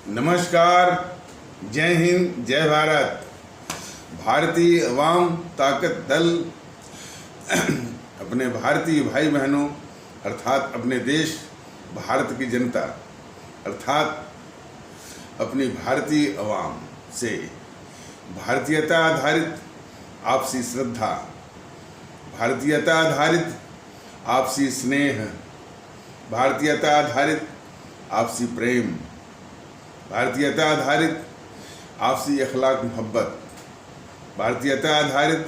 नमस्कार, जय हिंद, जय भारत। भारतीय अवाम ताकत दल अपने भारतीय भाई बहनों अर्थात अपने देश भारत की जनता अर्थात अपनी भारतीय अवाम से भारतीयता आधारित आपसी श्रद्धा, भारतीयता आधारित आपसी स्नेह, भारतीयता आधारित आपसी प्रेम, भारतीयता आधारित आपसी अखलाक मोहब्बत, भारतीयता आधारित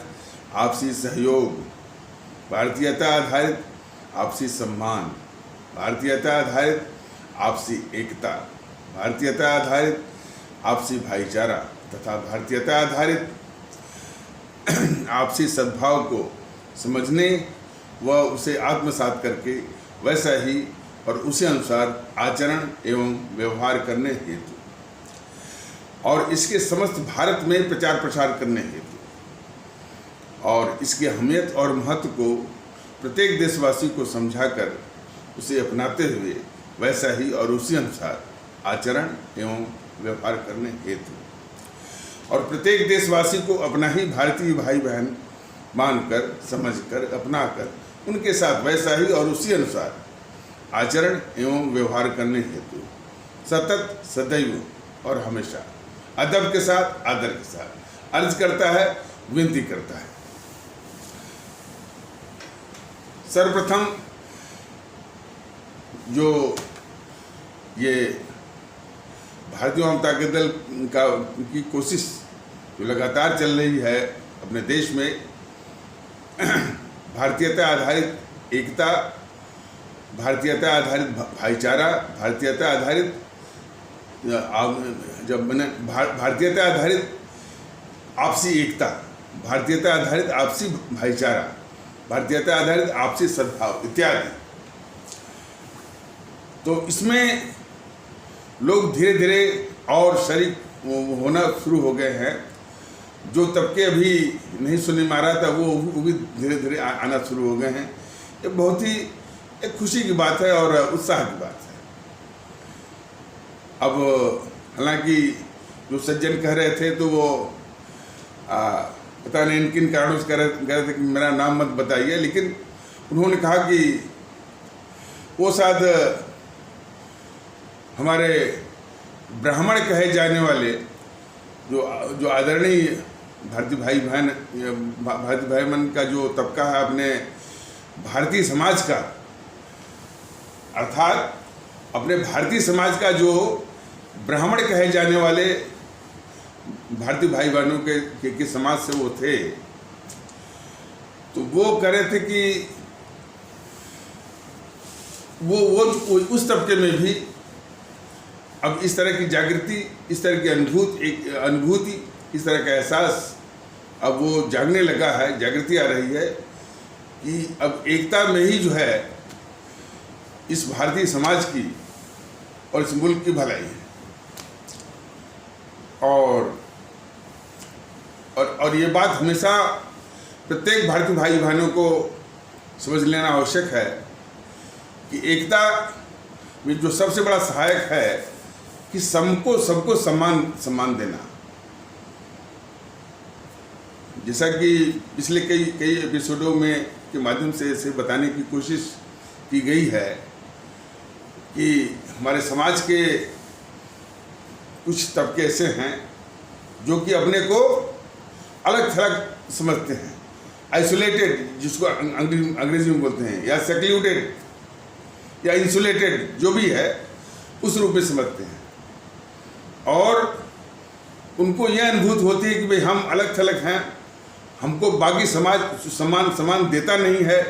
आपसी सहयोग, भारतीयता आधारित आपसी सम्मान, भारतीयता आधारित आपसी एकता, भारतीयता आधारित आपसी भाईचारा तथा भारतीयता आधारित आपसी सद्भाव को समझने व उसे आत्मसात करके वैसा ही और उसी अनुसार आचरण एवं व्यवहार करने हेतु और इसके समस्त भारत में प्रचार प्रसार करने हेतु और इसकी अहमियत और महत्व को प्रत्येक देशवासी को समझाकर उसे अपनाते हुए वैसा ही और उसी अनुसार आचरण एवं व्यवहार करने हेतु और प्रत्येक देशवासी को अपना ही भारतीय भाई बहन मानकर, समझकर, अपनाकर उनके साथ वैसा ही और उसी अनुसार आचरण एवं व्यवहार करने हेतु सतत, सदैव और हमेशा अदब के साथ, आदर के साथ अर्ज करता है, विनती करता है। सर्वप्रथम जो ये भारतीय जनता दल की कोशिश जो लगातार चल रही है अपने देश में भारतीयता आधारित एकता, भारतीयता आधारित भाईचारा, भारतीयता आधारित भारतीयता आधारित आपसी एकता, भारतीयता आधारित आपसी भाईचारा, भारतीयता आधारित आपसी सद्भाव इत्यादि। तो इसमें लोग धीरे धीरे और शरीक होना शुरू हो गए हैं। जो तबके अभी नहीं सुनी मारा था वो भी धीरे धीरे आना शुरू हो गए हैं। ये बहुत ही एक खुशी की बात है और उत्साह की बात है। अब हालांकि जो सज्जन कह रहे थे तो वो पता नहीं किन कारणों से कह रहे थे कि मेरा नाम मत बताइए, लेकिन उन्होंने कहा कि वो शायद हमारे ब्राह्मण कहे जाने वाले जो आदरणीय भारतीय भाई बहन का जो तबका है अपने भारतीय समाज का, अर्थात अपने भारतीय समाज का जो ब्राह्मण कहे जाने वाले भारतीय भाई बहनों के समाज से वो थे, तो वो कह रहे थे कि वो उस तबके में भी अब इस तरह की जागृति, इस तरह की अनुभूति, इस तरह का एहसास अब वो जागने लगा है, जागृति आ रही है कि अब एकता में ही जो है इस भारतीय समाज की और इस मुल्क की भलाई है। और ये बात हमेशा प्रत्येक भारतीय भाई बहनों को समझ लेना आवश्यक है कि एकता में जो सबसे बड़ा सहायक है कि सबको सम्मान देना। जैसा कि पिछले कई एपिसोडों में के माध्यम से इसे बताने की कोशिश की गई है कि हमारे समाज के कुछ तबके ऐसे हैं जो कि अपने को अलग थलग समझते हैं, आइसोलेटेड जिसको अंग्रेजी में बोलते हैं, या सेक्लूडेड या इंसुलेटेड जो भी है उस रूप में समझते हैं। और उनको यह अनुभूति होती है कि भाई हम अलग थलग हैं, हमको बाकी समाज सम्मान देता नहीं है।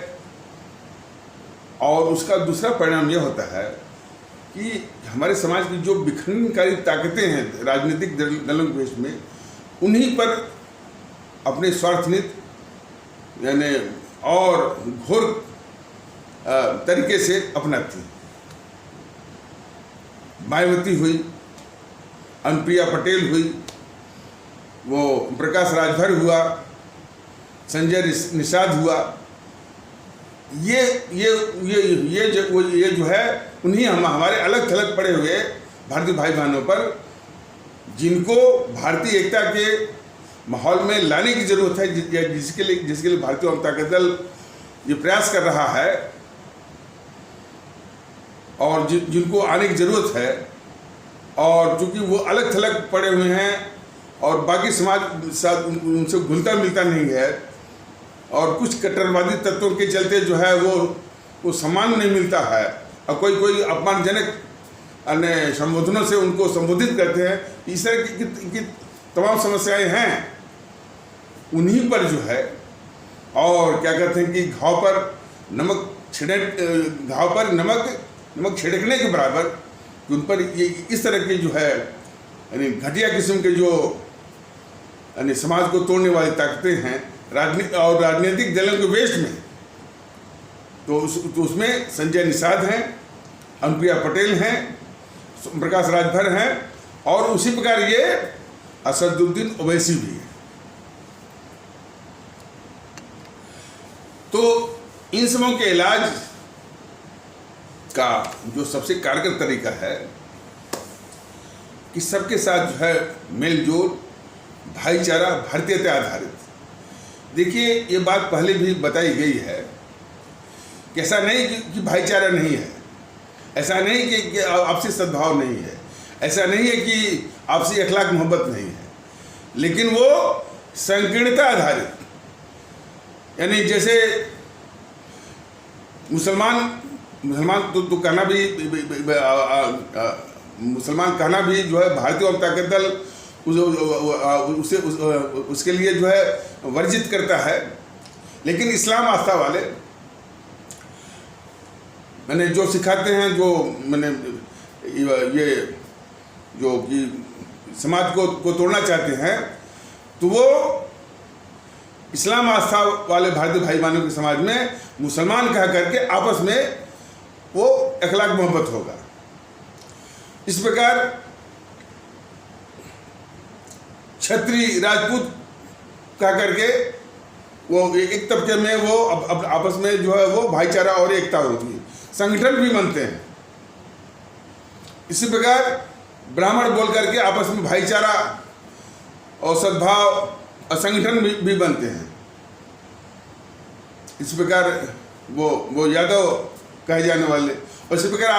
और उसका दूसरा परिणाम यह होता है कि हमारे समाज की जो विखंडनकारी ताकतें हैं राजनीतिक दलों के बीच में, उन्हीं पर अपने स्वार्थनित यानी और घोर तरीके से अपनाती। मायावती हुई, अनुप्रिया पटेल हुई, वो प्रकाश राजभर हुआ, संजय निषाद हुआ, ये जो है उन्हीं हमारे अलग थलग पड़े हुए भारतीय भाई बहनों पर, जिनको भारतीय एकता के माहौल में लाने की जरूरत है, जिसके लिए भारतीय जनता का दल ये प्रयास कर रहा है, और जिनको आने की जरूरत है, और चूंकि वो अलग थलग पड़े हुए हैं और बाकी समाज साथ उनसे घुलता मिलता नहीं है, और कुछ कट्टरवादी तत्वों के चलते जो है वो सम्मान नहीं मिलता है, और कोई अपमानजनक अन्य संबोधनों से उनको संबोधित करते हैं, इस तरह की तमाम समस्याएं हैं। उन्हीं पर जो है, और क्या कहते हैं कि घाव पर नमक छिड़कने के बराबर उन पर ये इस तरह के जो है यानी घटिया किस्म के जो यानी समाज को तोड़ने वाली ताकतें हैं राजनीतिक दलों के वेस्ट में, तो उसमें संजय निषाद हैं, अनुप्रिया पटेल हैं, प्रकाश राजभर हैं, और उसी प्रकार ये असदुद्दीन ओवैसी भी है। तो इन समूह के इलाज का जो सबसे कारगर तरीका है कि सबके साथ जो है मेलजोल, भाईचारा, भारतीयता आधारित। देखिए, ये बात पहले भी बताई गई है कि ऐसा नहीं कि भाईचारा नहीं है, ऐसा नहीं कि आपसी सद्भाव नहीं है, ऐसा नहीं है कि आपसी अखलाक मोहब्बत नहीं है, लेकिन वो संकीर्णता आधारित, यानी जैसे मुसलमान तो कहना भी मुसलमान कहना भी जो है भारतीय जनता का दल उसके लिए जो है वर्जित करता है, लेकिन इस्लाम आस्था वाले मैंने जो सिखाते हैं, जो मैंने ये जो कि समाज को तोड़ना चाहते हैं, तो वो इस्लाम आस्था वाले भारतीय भाई बहनों के समाज में मुसलमान कह करके आपस में वो अखलाक मोहब्बत होगा। इस प्रकार क्षत्रिय राजपूत कह करके वो एक तबके में वो आपस में जो है वो भाईचारा और एकता होती है, संगठन भी बनते हैं। इसी प्रकार ब्राह्मण बोल करके आपस में भाईचारा और सद्भाव और संगठन भी बनते हैं। इस प्रकार वो यादव कहे जाने वाले, और इसी प्रकार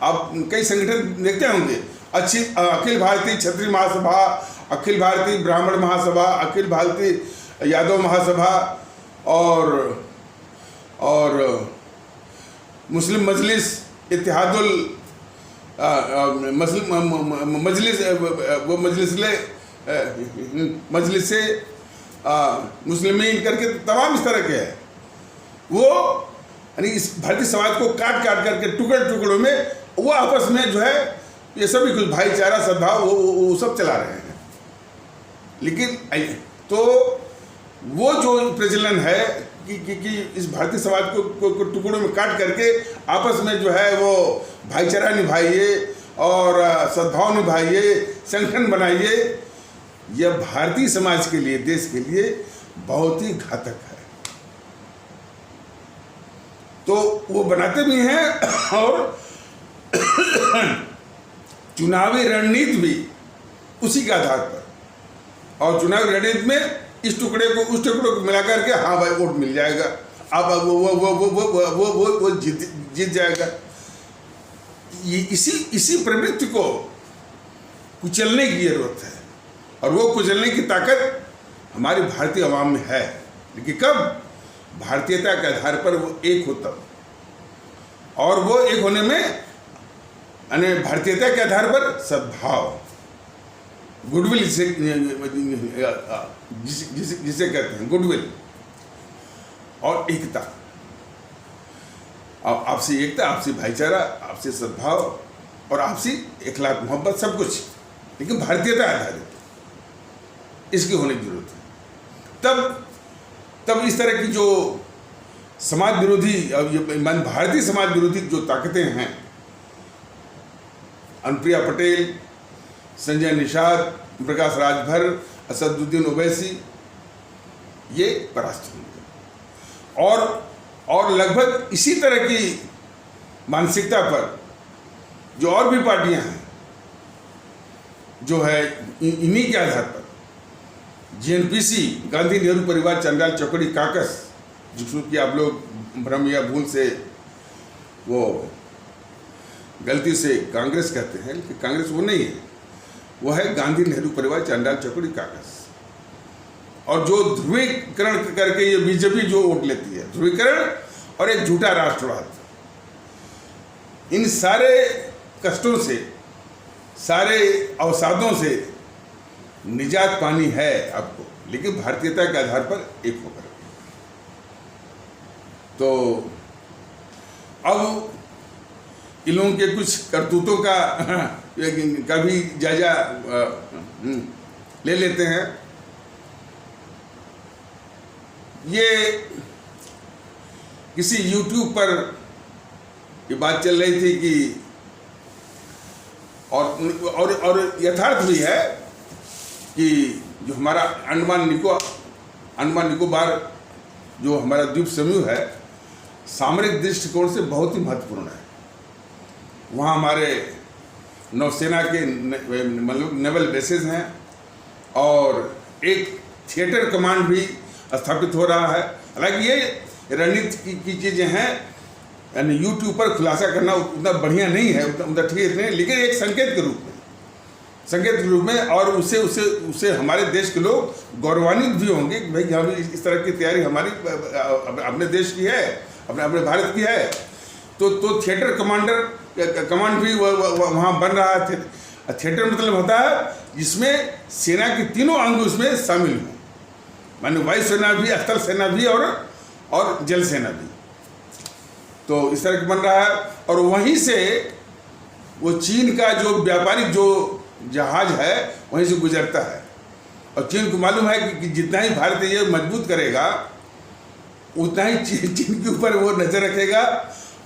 आप कई संगठन देखते होंगे, अखिल भारतीय क्षत्रिय महासभा, अखिल भारतीय ब्राह्मण महासभा, अखिल भारतीय यादव महासभा, और मुस्लिम मजलिस, इत्तेहादुल मजलिस से मुस्लिमीन करके तमाम इस तरह के है। वो यानी इस भारतीय समाज को काट करके टुकड़ों में वो आपस में जो है ये सभी कुछ भाईचारा सद्भाव वो सब चला रहे हैं। लेकिन तो वो जो प्रचलन है कि इस भारतीय समाज को टुकड़ों में काट करके आपस में जो है वो भाईचारा निभाइए और सद्भाव निभाइए, संगठन बनाइए, यह भारतीय समाज के लिए, देश के लिए बहुत ही घातक है। तो वो बनाते भी हैं और चुनावी रणनीति भी उसी के आधार पर, और चुनावी रणनीति में इस टुकड़े को उस टुकड़े को मिलाकर के हाँ भाई वोट मिल जाएगा, अब वो जीत जाएगा। ये इसी प्रवृत्ति को कुचलने की जरूरत है, और वो कुचलने की ताकत हमारी भारतीय आवाम में है। लेकिन कब? भारतीयता के आधार पर वो एक होता, और वो एक होने में यानी भारतीयता के आधार पर सद्भाव, गुडविल जिसे कहते हैं गुडविल, और एकता, आपसी एकता, आपसी भाईचारा, आपसी सद्भाव और आपसी इखलाक मोहब्बत, सब कुछ, लेकिन भारतीयता आधारित इसकी होने की जरूरत है। तब इस तरह की जो समाज विरोधी, भारतीय समाज विरोधी जो ताकतें हैं, अनुप्रिया पटेल, संजय निषाद, प्रकाश राजभर, असदुद्दीन ओवैसी, ये परास्त होंगे। और लगभग इसी तरह की मानसिकता पर जो और भी पार्टियां हैं जो है इन्हीं के आधार पर जीएनपीसी, गांधी नेहरू परिवार चंडाल चौकड़ी काकस, जिसको कि आप लोग भ्रम या भूल से वो गलती से कांग्रेस कहते हैं, लेकिन कांग्रेस वो नहीं है, वो है गांधी नेहरू परिवार चंडाल चौकड़ी काकस। और जो ध्रुवीकरण करके ये बीजेपी जो वोट लेती है, ध्रुवीकरण और एक झूठा राष्ट्रवाद, इन सारे कष्टों से, सारे अवसादों से निजात पानी है आपको, लेकिन भारतीयता के आधार पर एक होकर। तो अब इन लोगों के कुछ करतूतों का भी जायजा ले लेते हैं। ये किसी YouTube पर ये बात चल रही थी कि और यथार्थ भी है कि जो हमारा अंडमान निकोबार जो हमारा द्वीप समूह है, सामरिक दृष्टिकोण से बहुत ही महत्वपूर्ण है। वहाँ हमारे नौसेना के मतलब नेवल बेसेस हैं और एक थिएटर कमांड भी स्थापित हो रहा है। हालांकि ये रणनीति की चीज़ें हैं, यानी यूट्यूब पर खुलासा करना उतना बढ़िया नहीं है, उतना ठीक नहीं, लेकिन एक संकेत के रूप में और उससे हमारे देश के लोग गौरवान्वित भी होंगे कि भाई हम इस तरह की तैयारी हमारी अपने देश की है, अपने भारत की है। तो थिएटर कमांड भी वहाँ बन रहा है। थिएटर मतलब होता है जिसमें सेना के तीनों अंग उसमें शामिल हों, माने वायुसेना भी, स्थल सेना भी और जल सेना भी। तो इस तरह का बन रहा है। और वहीं से वो चीन का जो व्यापारिक जो जहाज है वहीं से गुजरता है। और चीन को मालूम है कि जितना ही भारत ये मजबूत करेगा उतना ही चीन के ऊपर वो नज़र रखेगा।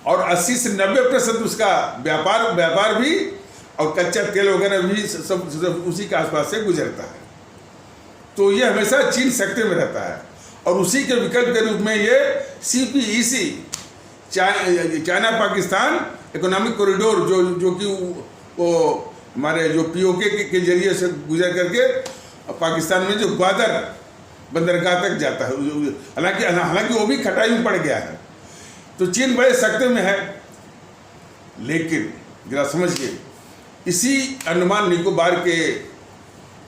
और 80 से 90% उसका व्यापार भी और कच्चा तेल वगैरह भी सब उसी के आसपास से गुजरता है। तो ये हमेशा चीन सक्रिय में रहता है। और उसी के विकल्प के रूप में ये CPEC, China Pakistan economic corridor, जो कि वो हमारे जो POK के जरिए से गुजर करके पाकिस्तान में जो ग्वादर बंदरगाह तक जाता है, हालांकि वो भी खटाई में पड़ गया है। तो चीन बड़े सक्रिय में है। लेकिन जरा समझिए, इसी अंडमान निकोबार के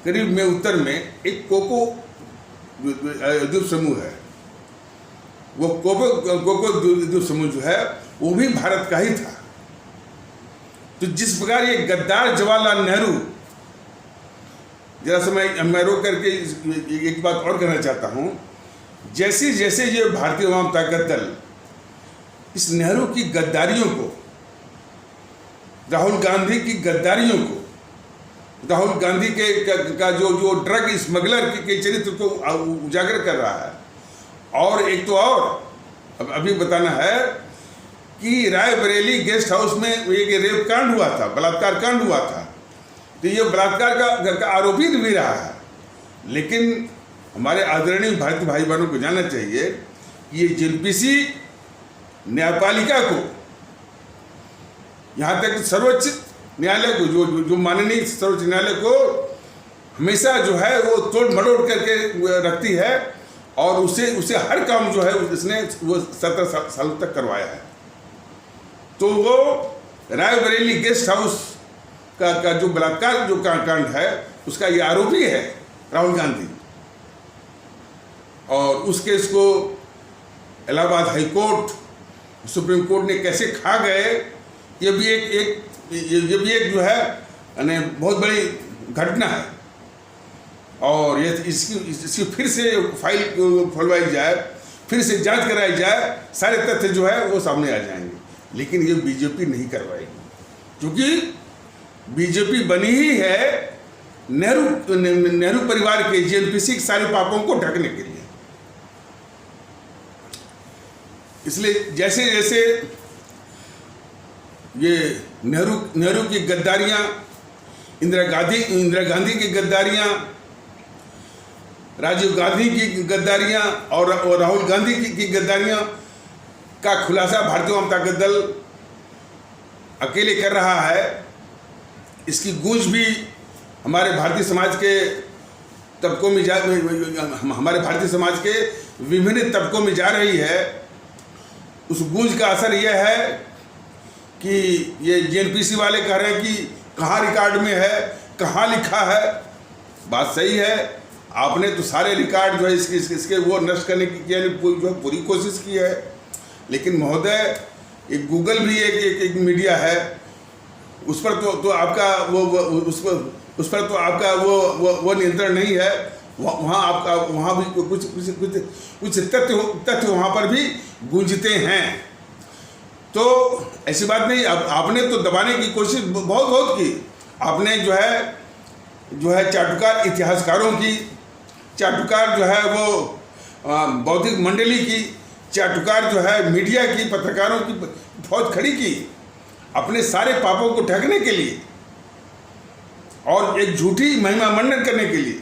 करीब में उत्तर में एक कोको द्वीप समूह है। वो कोको द्वीप समूह जो है वो भी भारत का ही था। तो जिस प्रकार ये गद्दार जवाहरलाल नेहरू, जरा समय मैं रोक करके एक बात और कहना चाहता हूँ, जैसे जैसे ये भारतीय आवाम ताकत दल इस नेहरू की गद्दारियों को, राहुल गांधी की गद्दारियों को, राहुल गांधी का जो ड्रग स्मगलर के चरित्र को उजागर कर रहा है। और एक तो और अभी बताना है कि रायबरेली गेस्ट हाउस में एक रेप कांड हुआ था, बलात्कार कांड हुआ था। तो ये बलात्कार का आरोपी भी रहा है। लेकिन हमारे आदरणीय भारतीय भाई बहनों को जानना चाहिए कि ये जीएनपीसी न्यायपालिका को, यहाँ तक सर्वोच्च न्यायालय को, जो माननीय सर्वोच्च न्यायालय को हमेशा जो है वो तोड़ मरोड़ करके रखती है। और उसे हर काम जो है उसने वो 17 साल तक करवाया है। तो वो रायबरेली गेस्ट हाउस का जो बलात्कार जो कांड है उसका ये आरोपी है राहुल गांधी। और उस केस को Allahabad high court, supreme court ने कैसे खा गए, ये भी एक जो है बहुत बड़ी घटना है। और ये इसकी फिर से फाइल खुलवाई जाए, फिर से जांच कराई जाए, सारे तथ्य जो है वो सामने आ जाएंगे। लेकिन ये बीजेपी नहीं करवाएगी, क्योंकि बीजेपी बनी ही है नेहरू परिवार के, जीएनपीसी के सारे पापों को ढकने के लिए। इसलिए जैसे जैसे ये नेहरू की गद्दारियां, इंदिरा गांधी की गद्दारियां, राजीव गांधी की गद्दारियां और राहुल गांधी की गद्दारियां का खुलासा भारतीय जनता दल अकेले कर रहा है। इसकी गूंज भी हमारे भारतीय समाज के तबकों में हमारे भारतीय समाज के विभिन्न तबकों में जा रही है, उस गूंज का असर यह है कि ये जेएनपीसी वाले कह रहे हैं कि कहाँ रिकॉर्ड में है, कहाँ लिखा है। बात सही है, आपने तो सारे रिकॉर्ड जो है इसके वो नष्ट करने की जो है पूरी कोशिश की है, लेकिन महोदय एक गूगल भी एक मीडिया है, उस पर तो आपका उस पर तो आपका वो नियंत्रण नहीं है। वहाँ आपका वहाँ भी कुछ तथ्य वहाँ पर भी गूंजते हैं। तो ऐसी बात नहीं, आपने तो दबाने की कोशिश बहुत की। आपने जो है चाटुकार इतिहासकारों की, चाटुकार जो है वो बौद्धिक मंडली की, चाटुकार जो है मीडिया की, पत्रकारों की फौज खड़ी की अपने सारे पापों को ढकने के लिए और एक झूठी महिमा मंडन करने के लिए।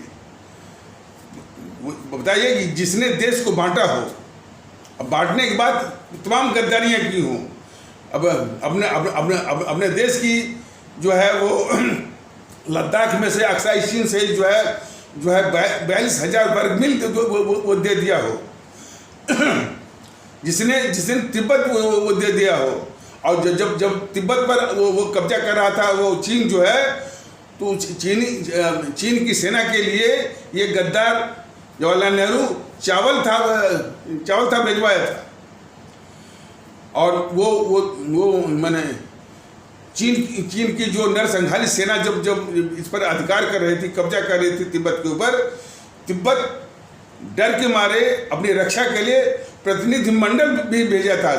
बताइए कि जिसने देश को बांटा हो, अब बांटने के बाद तमाम गद्दारियां की हों, अब अपने देश की जो है वो लद्दाख में से अक्साई चीन से जो है 42,000 वर्ग मील वो दे दिया हो, जिसने तिब्बत वो दे दिया हो, और जब तिब्बत पर वो कब्जा कर रहा था वो चीन जो है, तो चीन की सेना के लिए ये गद्दार जवाहरलाल नेहरू चावल था भिजवाया था। और वो मैंने चीन की जो नरसंहारी सेना जब इस पर अधिकार कर रही थी, कब्जा कर रही थी तिब्बत के ऊपर, तिब्बत डर के मारे अपनी रक्षा के लिए प्रतिनिधि मंडल भी भेजा था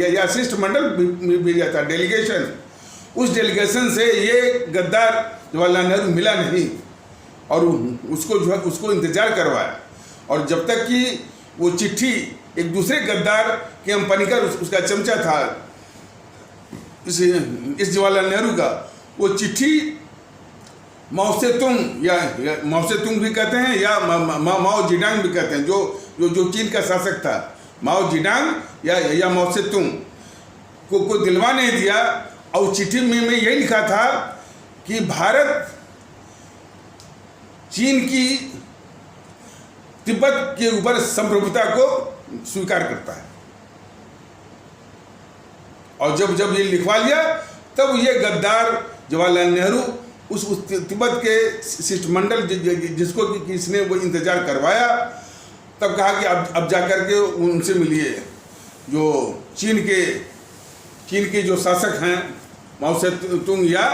या शिष्टमंडल भी भेजा था, डेलीगेशन। उस डेलीगेशन से ये गद्दार जवाहरलाल नेहरू मिला नहीं और उसको जो है उसको इंतजार करवाया। और जब तक कि वो चिट्ठी एक दूसरे गद्दार के पनिकर उसका चमचा था इस जवाहरलाल नेहरू का, वो चिट्ठी माओ से तुंग या माओ से तुंग भी कहते हैं या माओ जेडुंग भी कहते हैं, जो चीन का शासक था, माओ जेडुंग या माओ से तुंग को दिलवा नहीं दिया। और चिट्ठी में यही लिखा था कि भारत चीन की तिब्बत के ऊपर संप्रभुता को स्वीकार करता है। और जब ये लिखवा लिया, तब ये गद्दार जवाहरलाल नेहरू उस तिब्बत के शिष्टमंडल जिसको किसने वो इंतजार करवाया, तब कहा कि अब जाकर के उनसे मिलिए, जो चीन के जो शासक हैं माओ से तुंग या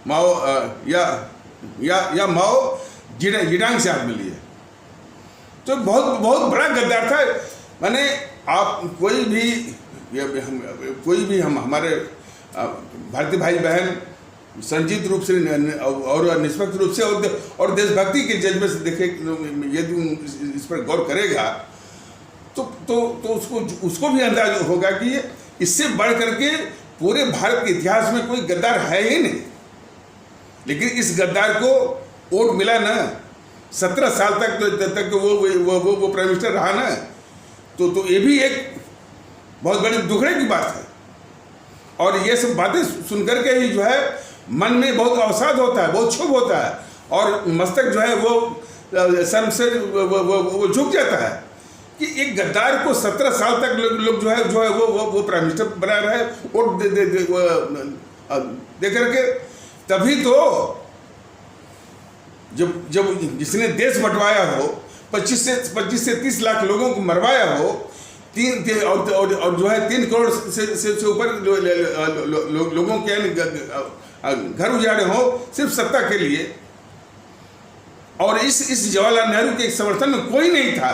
माओ या माओ जेडुंग से आप मिलिए। तो बहुत बड़ा गद्दार था। माने आप कोई भी हम हमारे भारतीय भाई बहन संजीत रूप से और निष्पक्ष रूप से और देशभक्ति के जज्बे से देखे, यदि इस पर गौर करेगा तो उसको भी अंदाज होगा कि इससे बढ़ करके पूरे भारत के इतिहास में कोई गद्दार है ही नहीं। लेकिन इस गद्दार को वोट मिला ना, 17 साल तक वो प्राइम मिनिस्टर रहा ना, तो ये भी एक बहुत बड़ी दुखड़े की बात है। और ये सब बातें सुनकर के ही जो है मन में बहुत अवसाद होता है, बहुत क्षोभ होता है, और मस्तक जो है वो शर्म से वो झुक जाता है कि एक गद्दार को 17 साल तक लोग जो है वो प्राइम मिनिस्टर बना रहे, वोट दे करके। तभी तो जब जिसने देश बंटवाया हो, 25 से 30 लाख लोगों को मरवाया हो, और जो है 3 करोड़ से ऊपर लोगों के घर उजाड़े हो सिर्फ सत्ता के लिए, और इस जवाहरलाल नेहरू के समर्थन में कोई नहीं था।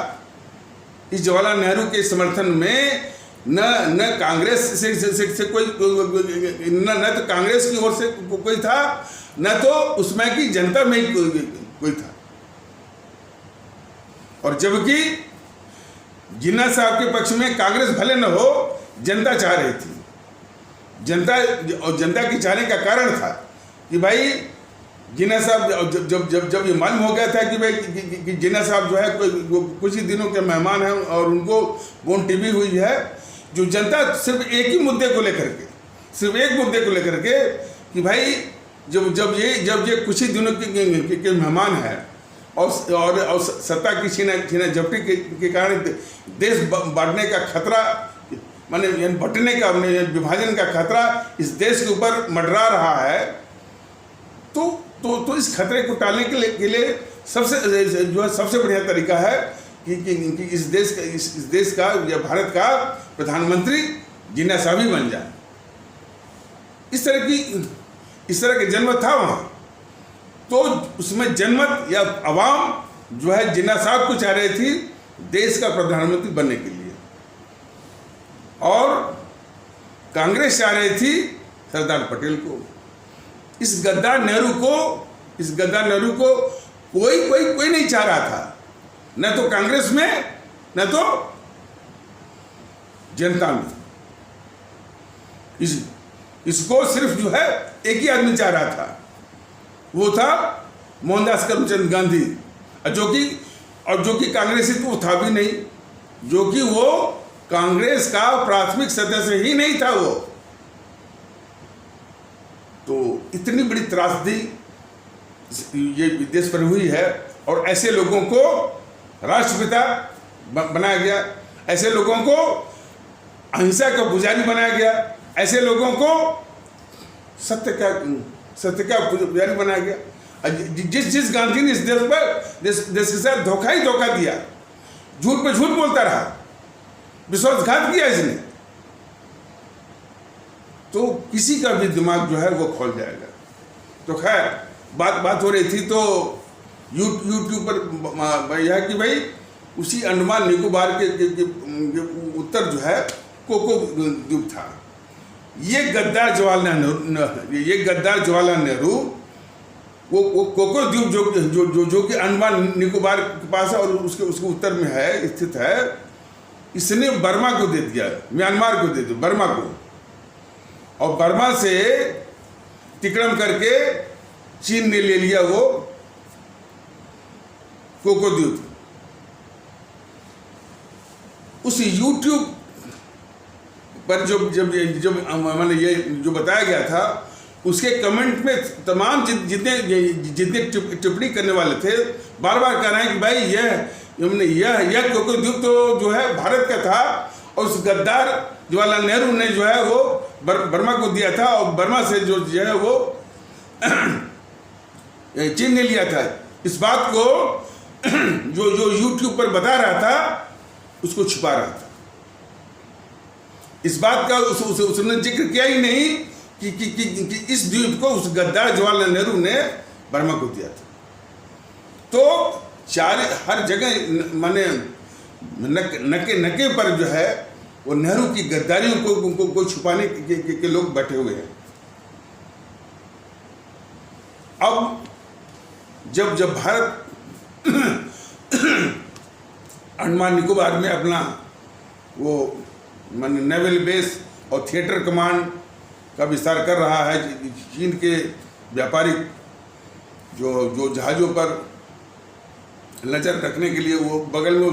इस जवाहरलाल नेहरू के समर्थन में न कांग्रेस से कोई न तो कांग्रेस की ओर से कोई था, न तो उसमें की जनता में ही कोई था। और जबकि जिन्ना साहब के पक्ष में कांग्रेस भले न हो, जनता चाह रही थी। जनता की चाहने का कारण था कि भाई जिन्ना साहब, जब ये मालूम हो गया था कि भाई कि जिन्ना साहब जो है कुछ ही दिनों के मेहमान हैं और उनको बोन टीवी हुई है, जो जनता सिर्फ एक ही मुद्दे को लेकर के कि भाई जब ये कुछ ही दिनों के मेहमान हैं और सत्ता की छीना झपटी के कारण देश बांटने का खतरा, माने बंटने का, विभाजन का खतरा इस देश के ऊपर मंडरा रहा है, तो इस खतरे को टालने के लिए सबसे बढ़िया तरीका है कि इस देश का या भारत का प्रधानमंत्री जिन्ना भी बन जाए। इस तरह के जनमत था वहाँ, तो उसमें जनमत या अवाम जो है जिन्ना साहब को चाह रही थी देश का प्रधानमंत्री बनने के लिए, और कांग्रेस चाह रही थी सरदार पटेल को। इस गद्दार नेहरू को कोई नहीं चाह रहा था, न तो कांग्रेस में न तो जनता में। इसको सिर्फ जो है एक ही आदमी चाह रहा था, वो था मोहनदास करमचंद गांधी, जो कि कांग्रेसी तो था भी नहीं, जो कि वो कांग्रेस का प्राथमिक सदस्य ही नहीं था वो। तो इतनी बड़ी त्रासदी ये देश पर हुई है, और ऐसे लोगों को राष्ट्रपिता बनाया गया, ऐसे लोगों को अहिंसा का पुजारी बनाया गया, ऐसे लोगों को सत्य का पुजारी बनाया गया। जिस गांधी ने इस देश के साथ धोखा ही धोखा दिया, झूठ पे झूठ बोलता रहा, विश्वासघात किया इसने, तो किसी का भी दिमाग जो है वो खोल जाएगा। तो खैर बात हो रही थी, तो यूट्यूब पर यह कि भाई उसी अंडमान निकोबार के उत्तर जो है कोको द्वीप था। ये गद्दार जवाहरलाल नेहरू वो कोको द्वीप जो कि अंडमान निकोबार के पास है और उसके उत्तर में है, स्थित है, इसने बर्मा को दे दिया, म्यांमार को दे दिया, बर्मा को, और बर्मा से तिक्रम करके चीन ने ले लिया वो कोको द्वीप। उस यूट्यूब पर जब मैंने ये जो बताया गया था, उसके कमेंट में तमाम जितने टिप्पणी करने वाले थे बार बार कह रहे हैं कि भाई यह कोको द्वीप तो जो है भारत का था, और उस गद्दार जवाहरलाल नेहरू ने जो है वो बर्मा को दिया था, और बर्मा से जो है वो चीन ने लिया था। इस बात को जो यूट्यूब पर बता रहा था उसको छुपा रहा था। इस बात का उसने जिक्र किया ही नहीं कि इस द्वीप को उस गद्दार जवाहरलाल नेहरू ने बर्मा को दिया था। तो हर जगह माने नके पर जो है वो नेहरू की गद्दारियों को छुपाने के लोग बैठे हुए हैं। अब जब भारत अंडमान निकोबार में अपना वो माने नेवल बेस और थिएटर कमांड का विस्तार कर रहा है, चीन के व्यापारिक जो जहाज़ों पर नज़र रखने के लिए वो बगल में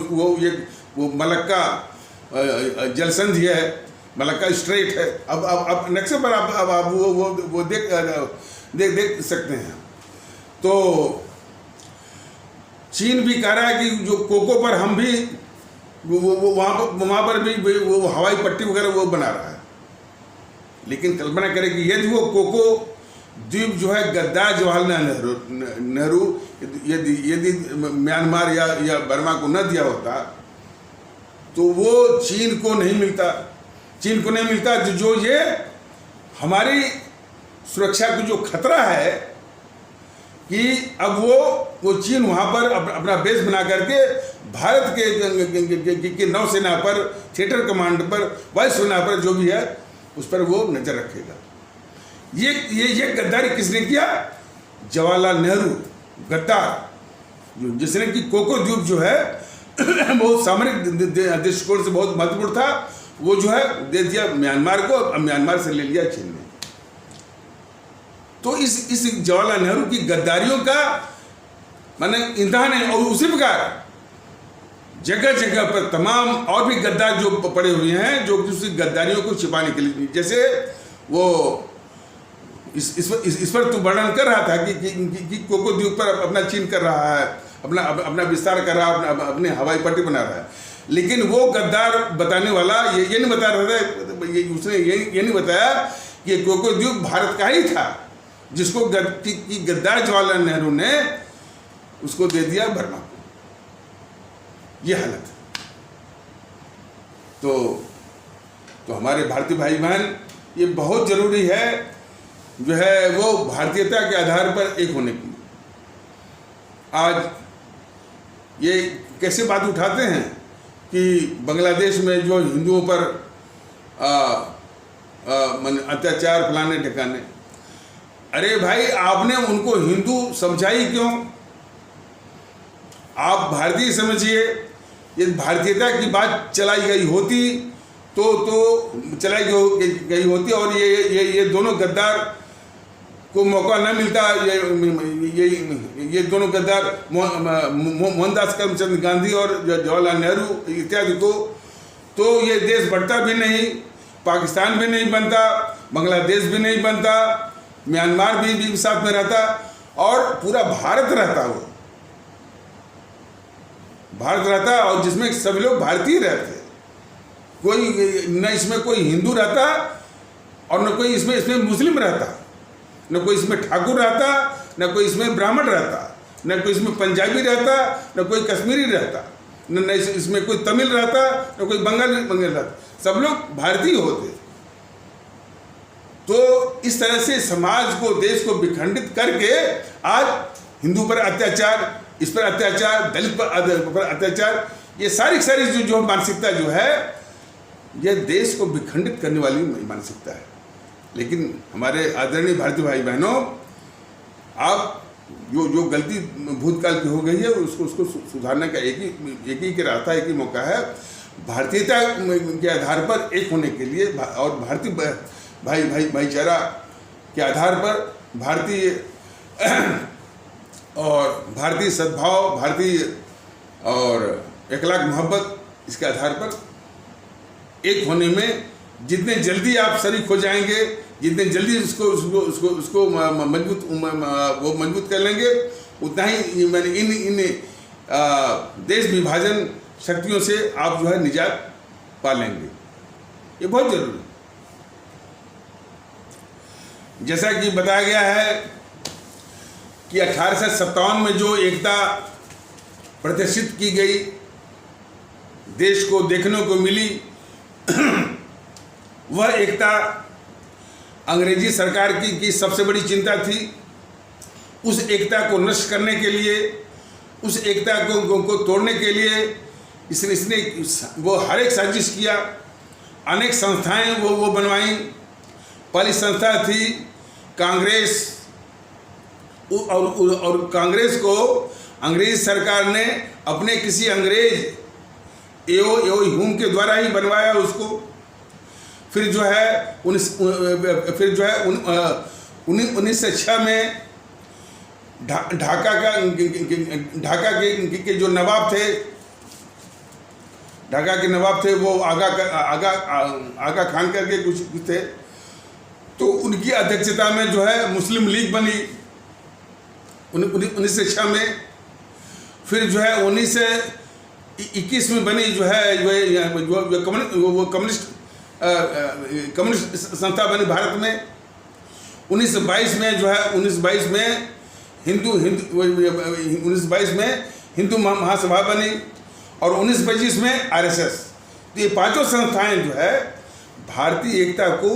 वो मलक्का जलसंधि है, मलक्का स्ट्रेट है। अब नक्शे पर आप वो देख सकते हैं। तो चीन भी कह रहा है कि जो कोको पर हम भी वहाँ पर भी वो हवाई पट्टी वगैरह वो बना रहा है। लेकिन कल्पना करें कि यदि वो कोको द्वीप जो है गद्दार जवाहरलाल नेहरू यदि म्यांमार या बर्मा को न दिया होता तो वो चीन को नहीं मिलता जो ये हमारी सुरक्षा को जो खतरा है कि अब वो चीन वहाँ पर अपना बेस बना करके भारत के नौसेना पर, थिएटर कमांड पर, वायुसेना पर जो भी है उस पर वो नज़र रखेगा। ये गद्दारी किसने किया? जवाहरलाल नेहरू गद्दार, जिसने कि कोको द्वीप जो है बहुत सामरिक दृष्टिकोण से बहुत महत्वपूर्ण था, वो जो है दे दिया म्यांमार को, अब म्यांमार से ले लिया चीन ने। तो इस जवाहरलाल नेहरू की गद्दारियों का माने इंतहा नहीं। और उसी प्रकार जगह जगह पर तमाम और भी गद्दार जो पड़े हुए हैं जो कि उसी गद्दारियों को छिपाने के लिए, जैसे वो इस पर तू वर्णन कर रहा था कि कोको द्वीप पर अपना चीन कर रहा है, अपना विस्तार कर रहा है, अपने हवाई पट्टी बना रहा है। लेकिन वो गद्दार बताने वाला ये नहीं बता रहा था, उसने ये नहीं बताया कि कोको द्वीप भारत का ही था, जिसको गद्दार जवाहरलाल नेहरू ने उसको दे दिया बर्मा को। ये हालत है। तो हमारे भारतीय भाई बहन, ये बहुत ज़रूरी है जो है वो भारतीयता के आधार पर एक होने की। आज ये कैसे बात उठाते हैं कि बांग्लादेश में जो हिंदुओं पर अत्याचार फलाने ठिकाने। अरे भाई, आपने उनको हिंदू समझाई क्यों? आप भारतीय समझिए। यदि भारतीयता की बात चलाई गई होती तो चलाई गई होती और ये दोनों गद्दार को मौका न मिलता, ये दोनों गद्दार मोहनदास करमचंद गांधी और जवाहरलाल नेहरू इत्यादि को, तो ये देश बढ़ता भी नहीं, पाकिस्तान भी नहीं बनता, बांग्लादेश भी नहीं बनता, म्यांमार भी साथ में रहता और पूरा भारत रहता। वो भारत रहता और जिसमें सभी लोग भारतीय रहते, कोई न इसमें कोई हिंदू रहता और न कोई इसमें मुस्लिम रहता, न कोई इसमें ठाकुर रहता, न कोई इसमें ब्राह्मण रहता, न कोई इसमें पंजाबी रहता, न कोई कश्मीरी रहता, न इसमें कोई तमिल रहता, न कोई बंगाली रहता, सब लोग भारतीय होते। तो इस तरह से समाज को, देश को विखंडित करके आज हिंदू पर अत्याचार, इस पर अत्याचार, दलित पर अत्याचार, ये सारी जो मानसिकता जो है, यह देश को विखंडित करने वाली मानसिकता है। लेकिन हमारे आदरणीय भारतीय भाई बहनों, आप जो गलती भूतकाल की हो गई है उसको सुधारने का एक ही रास्ता, एक ही मौका है। भारतीयता के आधार पर एक होने के लिए और भारतीय भाईचारा के आधार पर भारतीय सद्भाव, भारतीय और इखलाक मोहब्बत, इसके आधार पर एक होने में जितने जल्दी आप शरीक हो जाएंगे, जितने जल्दी उसको मजबूत कर लेंगे, उतना ही मैंने इन देश विभाजन शक्तियों से आप जो है निजात पा लेंगे। ये बहुत जरूरी है। जैसा कि बताया गया है कि 1857 में जो एकता प्रदर्शित की गई, देश को देखने को मिली, वह एकता अंग्रेजी सरकार की सबसे बड़ी चिंता थी। उस एकता को नष्ट करने के लिए, उस एकता को तोड़ने के लिए इसने वो हर एक साजिश किया। अनेक संस्थाएं वो बनवाई। पहली संस्था थी कांग्रेस, और कांग्रेस को अंग्रेज सरकार ने अपने किसी अंग्रेज एओ ह्यूम के द्वारा ही बनवाया उसको। फिर जो है 1906 में ढाका के जो नवाब थे, ढाका के नवाब थे, वो आगा खान करके कुछ थे, तो उनकी अध्यक्षता में जो है मुस्लिम लीग बनी 1906 में। फिर जो है 1921 में बनी जो है कम्युनिस्ट संस्था बनी भारत में। 1922 में जो है 1922 में हिंदू महासभा बनी और 1925 में आरएसएस। तो ये पांचों संस्थाएं जो है भारतीय एकता को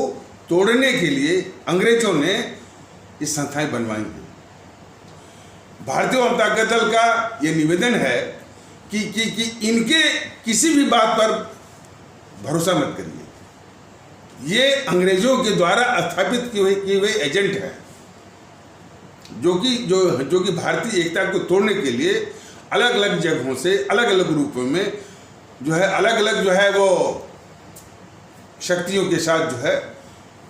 तोड़ने के लिए अंग्रेजों ने ये संस्थाएं बनवाई हैं। भारतीय जनता दल का ये निवेदन है कि इनके किसी भी बात पर भरोसा मत करिए। ये अंग्रेजों के द्वारा स्थापित किए हुए एजेंट हैं, जो कि भारतीय एकता को तोड़ने के लिए अलग अलग जगहों से, अलग अलग रूपों में जो है, अलग अलग जो है वो शक्तियों के साथ जो है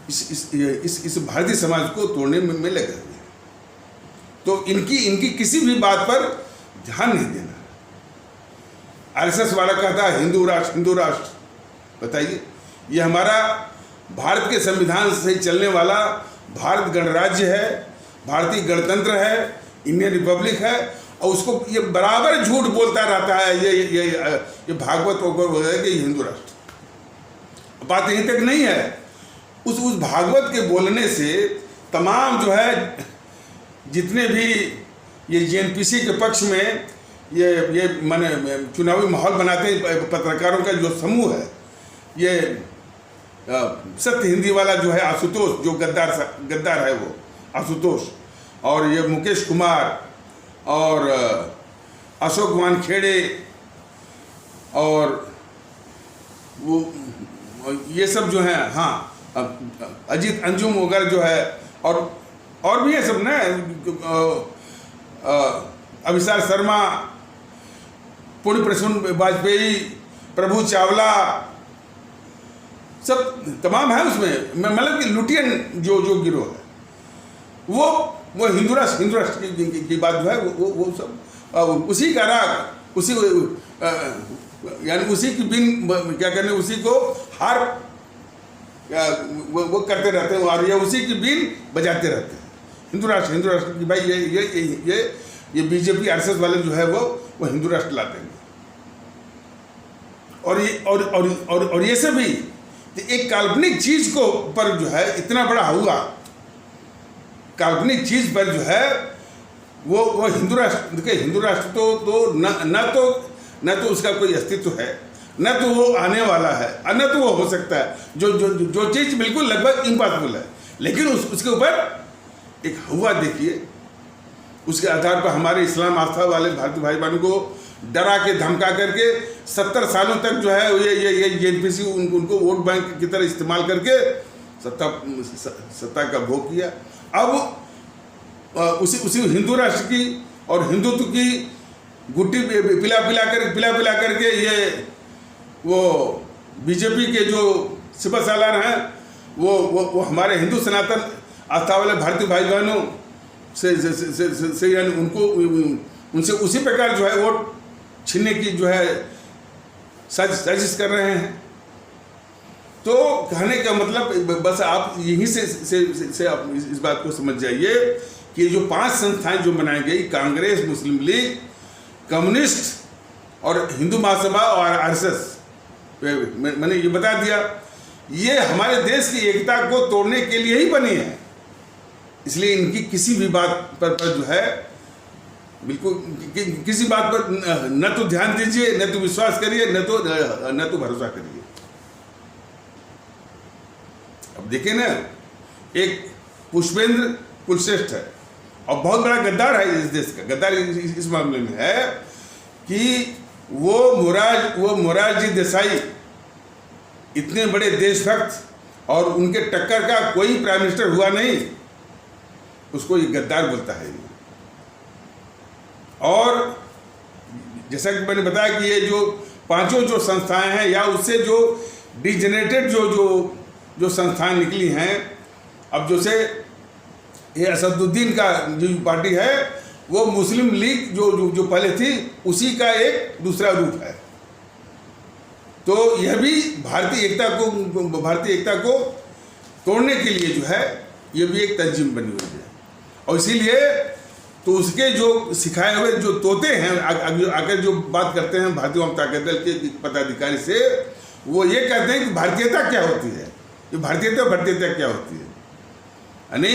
इस भारतीय समाज को तोड़ने में लगे हुए हैं। तो इनकी किसी भी बात पर ध्यान नहीं देना। आरएसएस वाला कहता है हिंदू राष्ट्र। बताइए, ये हमारा भारत के संविधान से चलने वाला भारत गणराज्य है, भारतीय गणतंत्र है, इंडियन रिपब्लिक है, और उसको ये बराबर झूठ बोलता रहता है ये भागवत कि हिंदू राष्ट्र। बात यहीं तक नहीं है, उस भागवत के बोलने से तमाम जो है जितने भी ये जेएनपीसी के पक्ष में ये माने चुनावी माहौल बनाते हैं पत्रकारों का जो समूह है, ये सत्य हिंदी वाला जो है आशुतोष, जो गद्दार है वो आशुतोष, और ये मुकेश कुमार और अशोक वानखेड़े और वो ये सब जो है, हाँ अजीत अंजुम वगैरह जो है, और भी है सब ना, अभिसार शर्मा, पूर्ण प्रसून वाजपेयी, प्रभु चावला, सब तमाम है उसमें। मतलब कि लुटियन जो गिरोह है वो हिंदू राष्ट्र की बात जो है वो सब उसी का राग, उसी यानी उसी की बिन क्या करने, उसी को हार वो करते रहते हैं, और ये उसी की बिन बजाते रहते हैं। हिंदू राष्ट्र की भाई ये बीजेपी आरएसएस वाले जो है वो हिंदू राष्ट्र लाते हैं। और ये सब भी एक काल्पनिक चीज को पर जो है इतना बड़ा हुआ, काल्पनिक चीज पर जो है वो हिंदू राष्ट्र, देखिए हिंदू राष्ट्र तो न तो उसका कोई अस्तित्व है, न तो वो आने वाला है, न तो वो हो सकता है, जो चीज बिल्कुल लगभग इम्पॉसिबल है। लेकिन उसके ऊपर एक हुआ देखिए, उसके आधार पर हमारे इस्लाम आस्था वाले भारतीय भाई बहनों को डरा के धमका करके 70 सालों तक जो है ये जेएनपीसी उनको वोट बैंक की तरह इस्तेमाल करके सत्ता का भोग किया। अब उसी हिंदू राष्ट्र की और हिंदुत्व की गुट्टी पिला करके ये वो बीजेपी के जो सिपह सालार हैं वो हमारे हिंदू सनातन आस्था वाले भारतीय भाई बहनों से यानी उनसे उसी प्रकार जो है वोट छीनने की जो है साजिश कर रहे हैं। तो कहने का मतलब बस आप यहीं से आप इस बात को समझ जाइए कि जो 5 संस्थाएं जो बनाई गई, कांग्रेस, मुस्लिम लीग, कम्युनिस्ट और हिंदू महासभा और आरएसएस, मैंने ये बता दिया, ये हमारे देश की एकता को तोड़ने के लिए ही बनी है। इसलिए इनकी किसी भी बात पर जो है बिल्कुल किसी बात पर न तो ध्यान दीजिए, न तो विश्वास करिए, न तो भरोसा करिए। अब देखिए ना, एक पुष्पेंद्र कुलश्रेष्ठ है और बहुत बड़ा गद्दार है इस देश का। गद्दार इस मामले में है कि वो मोरारजी देसाई इतने बड़े देशभक्त और उनके टक्कर का कोई प्राइम मिनिस्टर हुआ नहीं, उसको ये गद्दार बोलता है। और जैसा कि मैंने बताया कि ये जो 5 जो संस्थाएं हैं या उससे जो डिजेनरेटेड जो संस्थाएं निकली हैं, अब जैसे ये असदुद्दीन का जो पार्टी है वो मुस्लिम लीग जो पहले थी उसी का एक दूसरा रूप है। तो यह भी भारतीय एकता को तोड़ने के लिए जो है ये भी एक तंजीम बनी हुई है। और इसीलिए तो उसके जो सिखाए हुए जो तोते हैं आकर जो बात करते हैं भारतीय जनता दल के पदाधिकारी से, वो ये कहते हैं कि भारतीयता क्या होती है, ये भारतीयता क्या होती है, यानी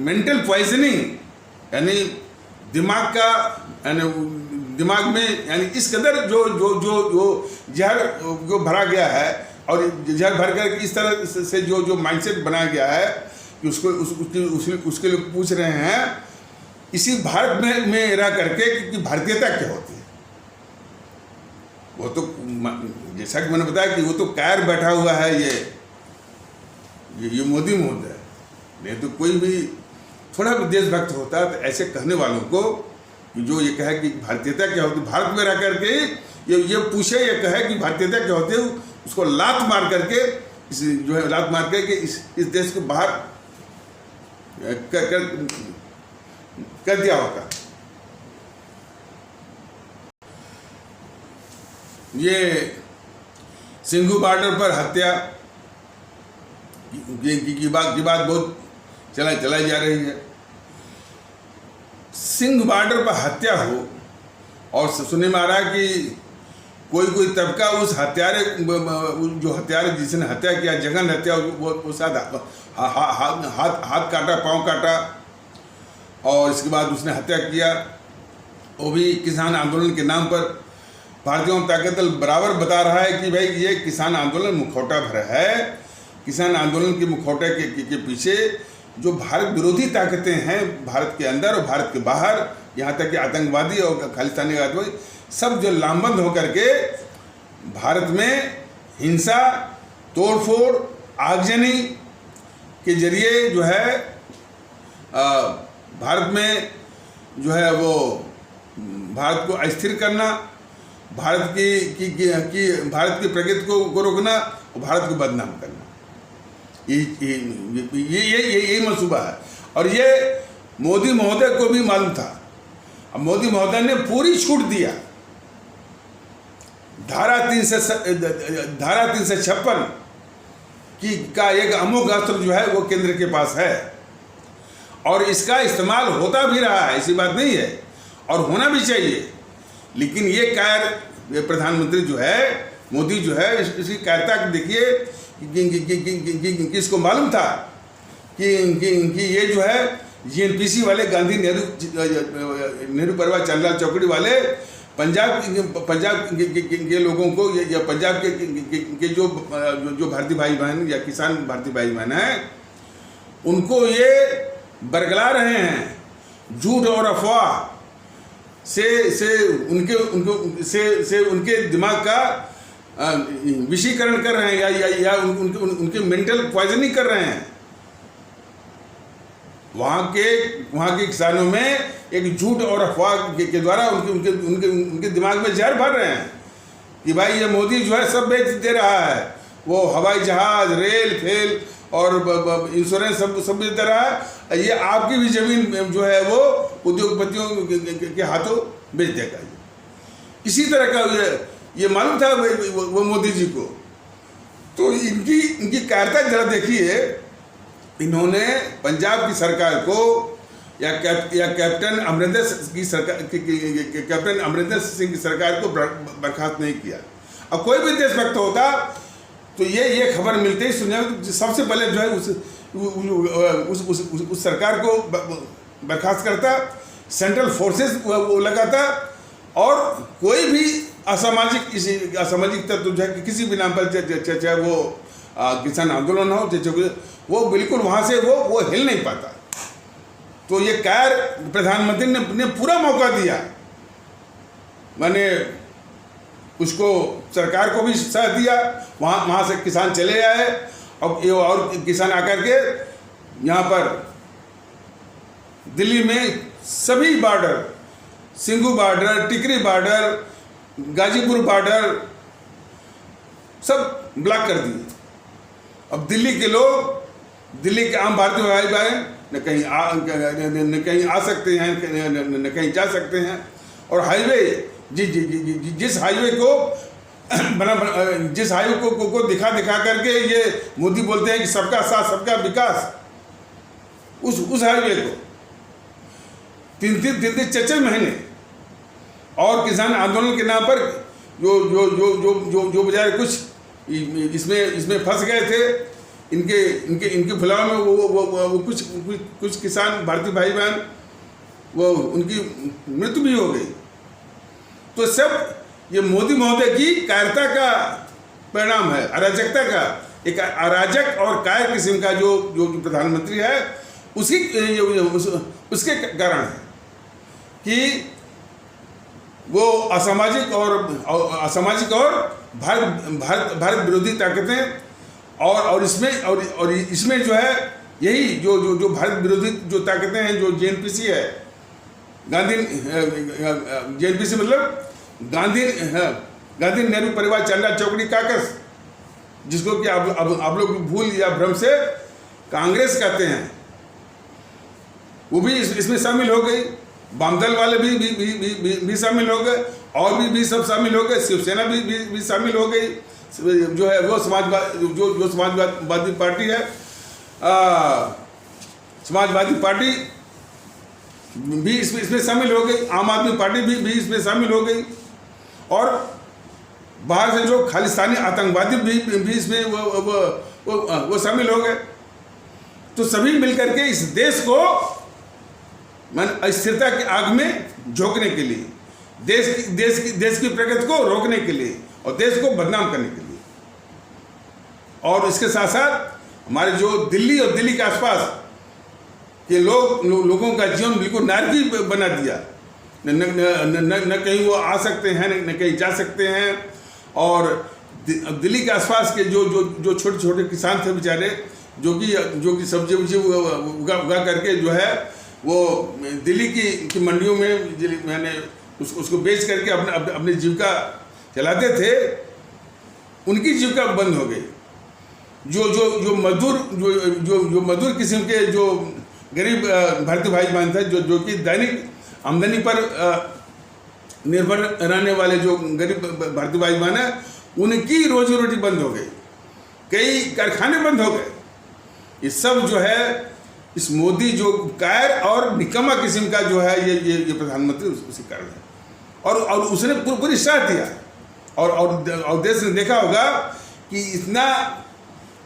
मेंटल पॉइजनिंग, यानी दिमाग में यानी इस कदर जो जहर जो भरा गया है और जहर भर कर इस तरह से जो माइंडसेट बनाया गया है कि उसके लिए पूछ रहे हैं इसी भारत में रह करके कि भारतीयता क्या होती है। वो तो जैसा कि मैंने बताया कि वो तो कायर बैठा हुआ है ये मोदी महोदय। नहीं तो कोई भी थोड़ा भी देशभक्त होता है तो ऐसे कहने वालों को जो ये कहे कि भारतीयता क्या होती है, भारत में रह करके ये पूछे, ये कहे कि भारतीयता क्या होती है, उसको लात मार करके इस देश को बाहर कर दिया होता। ये सिंघू बॉर्डर पर हत्या, की बात बहुत चलाई जा रही है। सिंध बॉर्डर पर हत्या हो और सुनने में आ रहा है कि कोई तबका उस जो हत्यारे जिसने हत्या किया, जघन्य हत्या, वो शायद हाथ काटा, पाँव काटा और इसके बाद उसने हत्या किया, वो भी किसान आंदोलन के नाम पर। भारतीय जनता ताकत दल बराबर बता रहा है कि भाई ये किसान आंदोलन मुखौटा भर है। किसान आंदोलन के मुखौटे के पीछे जो भारत विरोधी ताकतें हैं, भारत के अंदर और भारत के बाहर, यहाँ तक कि आतंकवादी और खालिस्तानी आतंकवादी, सब जो लामबंद होकर के भारत में हिंसा, तोड़फोड़, आगजनी के जरिए जो है भारत में जो है वो भारत को अस्थिर करना, भारत भारत की प्रगति को रोकना और भारत को बदनाम करना, यही मंसूबा है। और ये मोदी महोदय को भी मालूम था। अब मोदी महोदय ने पूरी छूट दिया। धारा 356 का एक अमोघ अस्त्र जो है वो केंद्र के पास है और इसका इस्तेमाल होता भी रहा है, ऐसी बात नहीं है, और होना भी चाहिए। लेकिन ये कार्य प्रधानमंत्री जो है, मोदी जो है, इसकी कायरता देखिए कि इसको मालूम था कि ये जो है जीएनपीसी वाले, गांधी नेहरू परिवार चंद्रलाल चौकड़ी वाले पंजाब के लोगों को या पंजाब के जो भारतीय भाई बहन या किसान भारतीय भाई बहन हैं, उनको ये बरगला रहे हैं। झूठ और अफवाह से उनके दिमाग का विषीकरण कर रहे हैं या उनके मेंटल पॉइजनिंग कर रहे हैं। वहाँ के किसानों में एक झूठ और अफवाह के द्वारा उनके दिमाग में जहर भर रहे हैं कि भाई ये मोदी जो है सब बेच दे रहा है, वो हवाई जहाज, रेल फेल और इंश्योरेंस सब बेच दे रहा है, ये आपकी भी जमीन जो है वो उद्योगपतियों के हाथों बेच देगा। इसी तरह का ये मालूम था वो मोदी जी को। तो इनकी कायरता जरा देखिए। इन्होंने पंजाब की सरकार को या कैप्टन अमरिंदर सिंह की सरकार को बर्खास्त नहीं किया। अब कोई भी देशभक्त होता तो ये खबर मिलते ही सुनने सबसे पहले जो है उस सरकार को बर्खास्त करता, सेंट्रल फोर्सेस वो लगाता, और कोई भी असामाजिक तत्व जो है किसी भी नाम पर, चाहे वो किसान आंदोलन हो, वो बिल्कुल वहाँ से वो हिल नहीं पाता। तो ये कार्य प्रधानमंत्री ने पूरा मौका दिया, मैंने उसको सरकार को भी साथ दिया, वहाँ से किसान चले आए और किसान आकर के यहाँ पर दिल्ली में सभी बॉर्डर, सिंघू बॉर्डर, टिकरी बॉर्डर, गाजीपुर बॉर्डर सब ब्लॉक कर दिए। अब दिल्ली के लोग, दिल्ली के आम भारतीय भाई बहन न कहीं आ सकते हैं, न कहीं जा सकते हैं। और हाईवे जिस हाईवे को जिस हाईवे को दिखा करके ये मोदी बोलते हैं कि सबका साथ सबका विकास, उस हाईवे को तीन 4 महीने और किसान आंदोलन के नाम पर जो बजाय कुछ इसमें फंस गए थे, इनके फुलाव में वो कुछ किसान भारतीय भाई बहन वो उनकी मृत्यु भी हो गई। तो सब ये मोदी महोदय की कायरता का परिणाम है, अराजकता का। एक अराजक और कायर किस्म का जो प्रधानमंत्री है उसके कारण है कि वो असामाजिक और भारत विरोधी ताकतें और इसमें जो है यही जो भारत विरोधी जो ताकतें हैं, जो जेएनपीसी है, जेएनपीसी मतलब गांधी नेहरू परिवार चंद्रलाल चौकड़ी काकस, जिसको कि आप लोग भूल या भ्रम से कांग्रेस कहते हैं, वो भी इसमें शामिल हो गई। वामदल वाले भी शामिल हो गए और भी सब शामिल हो गए। शिवसेना भी शामिल हो गई, जो है वो समाजवादी पार्टी है। समाजवादी पार्टी भी इसमें शामिल हो गई, आम आदमी पार्टी भी इसमें शामिल हो गई, और बाहर से जो खालिस्तानी आतंकवादी भी इसमें वो शामिल हो गए। तो सभी मिलकर के इस देश को अस्थिरता की आग में झोंकने के लिए, देश की प्रगति को रोकने के लिए और देश को बदनाम करने के लिए, और इसके साथ साथ हमारे जो दिल्ली और दिल्ली के आसपास के लोगों का जीवन बिल्कुल नारकी बना दिया। न कहीं वो आ सकते हैं, न कहीं जा सकते हैं। और दिल्ली के आसपास के जो छोटे छोटे किसान थे बेचारे, जो कि सब्जी उगा करके जो है वो दिल्ली की मंडियों में मैंने उसको बेच करके अपनी जीविका चलाते थे, उनकी जीविका बंद हो गई। जो मजदूर किस्म के जो गरीब भारतीय भाई बहन थे, जो कि दैनिक आमदनी पर निर्भर रहने वाले जो गरीब भारतीय भाई बहन है, उनकी रोजी रोटी बंद हो गई, कई कारखाने बंद हो गए। ये सब जो है इस मोदी जो कायर और निकम्मा किस्म का जो है ये प्रधानमंत्री उसी कारण है। और उसने पूरी साथ दिया, और देश ने देखा होगा कि इतना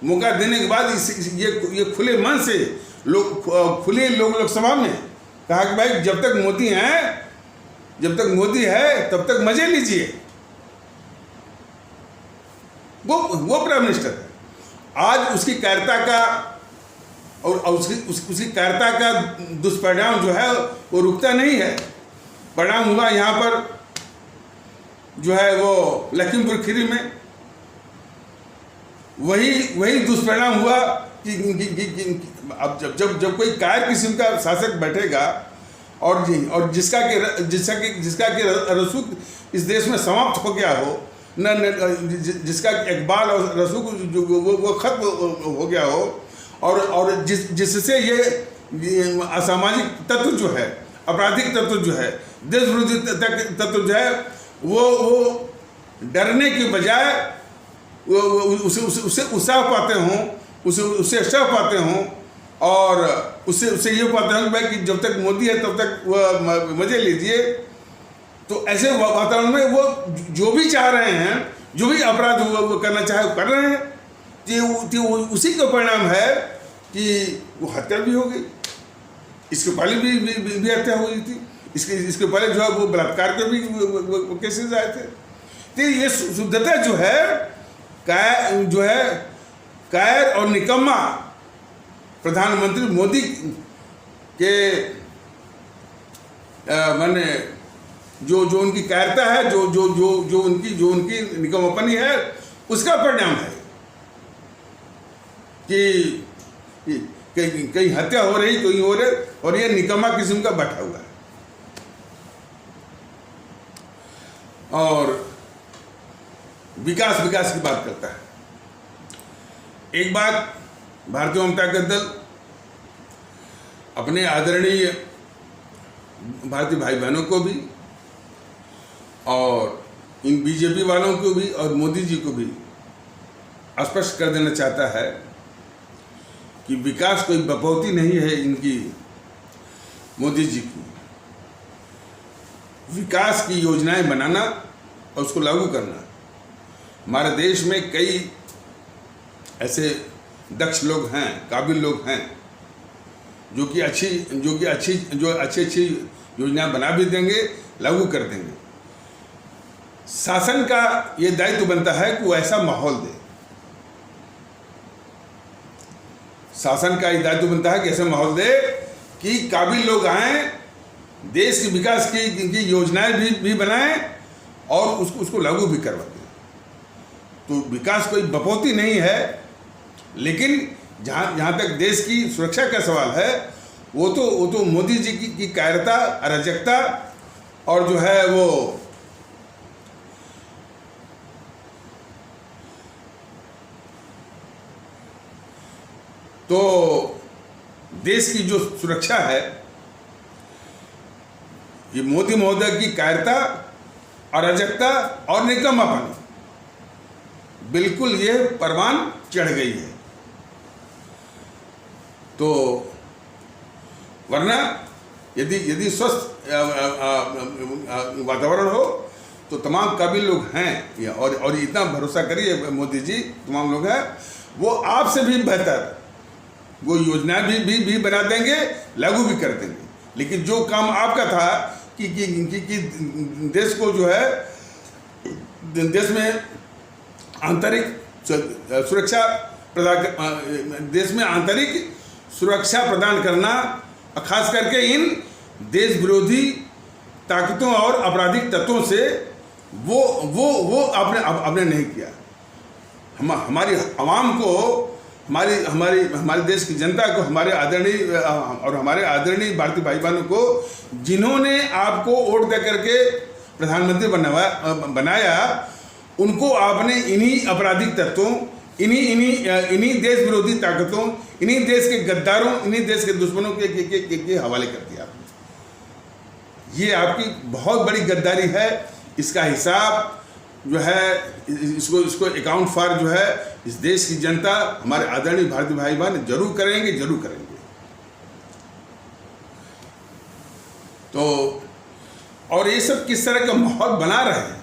मौका देने के बाद ये खुले मन से खुले लोकसभा में कहा कि भाई जब तक मोदी है तब तक मजे लीजिए। वो प्राइम मिनिस्टर है। आज उसकी कायरता का और उसकी कायरता का दुष्परिणाम जो है वो रुकता नहीं है। परिणाम हुआ यहाँ पर जो है वो लखीमपुर खीरी में, वही दुष्परिणाम हुआ कि अब जब कोई कायर किस्म का शासक बैठेगा और जिसका कि रसूख इस देश में समाप्त हो गया हो, जिसका इकबाल और रसूख वो खत्म हो गया हो, और जिससे ये असामाजिक तत्व जो है, आपराधिक तत्व जो है, देश विरोधी तत्व जो है, वो डरने की बजाय उसे उत्साह पाते हों, उससे अच्छा पाते हों, और उससे ये पाते हैं भाई कि जब तक मोदी है तब तक वह मजे लीजिए। तो ऐसे वातावरण में वो जो भी चाह रहे हैं, जो भी अपराध वो करना चाहे वो कर रहे हैं। तो उसी का परिणाम है कि वो हत्या भी हो गई। इसके पहले भी हत्या हुई थी। इसके पहले जो है वो बलात्कार के भी वो केसेस आए थे। तो ये शुद्धता जो है कायर और निकम्मा प्रधानमंत्री मोदी के माने जो उनकी कायरता है, जो उनकी निकम्मापनी है, उसका परिणाम है कि कहीं हत्या हो रही, कहीं हो रही, और ये निकम्मा किस्म का बैठा हुआ है। और विकास की बात करता है। एक बात भारतीय जनता दल अपने आदरणीय भारतीय भाई बहनों को भी और इन बीजेपी वालों को भी और मोदी जी को भी स्पष्ट कर देना चाहता है कि विकास कोई बपौती नहीं है इनकी, मोदी जी की। विकास की योजनाएं बनाना और उसको लागू करना। हमारे देश में कई ऐसे दक्ष लोग हैं, काबिल लोग हैं, जो अच्छी योजनाएं बना भी देंगे, लागू कर देंगे। शासन का ये दायित्व बनता है कि वो ऐसा माहौल दे। शासन का ये दायित्व बनता है कि ऐसा माहौल दे कि काबिल लोग आएं, देश के विकास की योजनाएं भी बनाएं और उसको लागू भी करवा दें। तो विकास कोई बपौती नहीं है, लेकिन जहाँ तक देश की सुरक्षा का सवाल है, वो तो मोदी जी की कायरता, अराजकता और जो है वो तो देश की जो सुरक्षा है, ये मोदी महोदय की कायरता, अराजकता और निकम्मापन बिल्कुल ये परवान चढ़ गई है। तो वरना यदि स्वस्थ वातावरण हो तो तमाम काबिल लोग हैं, और इतना भरोसा करिए मोदी जी, तमाम लोग हैं, वो आपसे भी बेहतर वो योजना भी बना देंगे, लागू भी कर देंगे। लेकिन जो काम आपका था कि देश को जो है, देश में आंतरिक सुरक्षा देश में आंतरिक सुरक्षा प्रदान करना, खास करके इन देश विरोधी ताकतों और आपराधिक तत्वों से, वो आपने नहीं किया। हमारी आवाम को, हमारे देश की जनता को, हमारे आदरणीय भारतीय भाई बहनों को, जिन्होंने आपको वोट दे करके प्रधानमंत्री बनाया, उनको आपने इन्हीं आपराधिक तत्वों, इन्हीं देश विरोधी ताकतों, इन्हीं देश के गद्दारों, इन्हीं देश के दुश्मनों के हवाले कर दिया। ये आपकी बहुत बड़ी गद्दारी है। इसका हिसाब जो है, इसको अकाउंट फॉर जो है इस देश की जनता, हमारे आदरणीय भारतीय भाई बहन जरूर करेंगे। तो और ये सब किस तरह का माहौल बना रहे हैं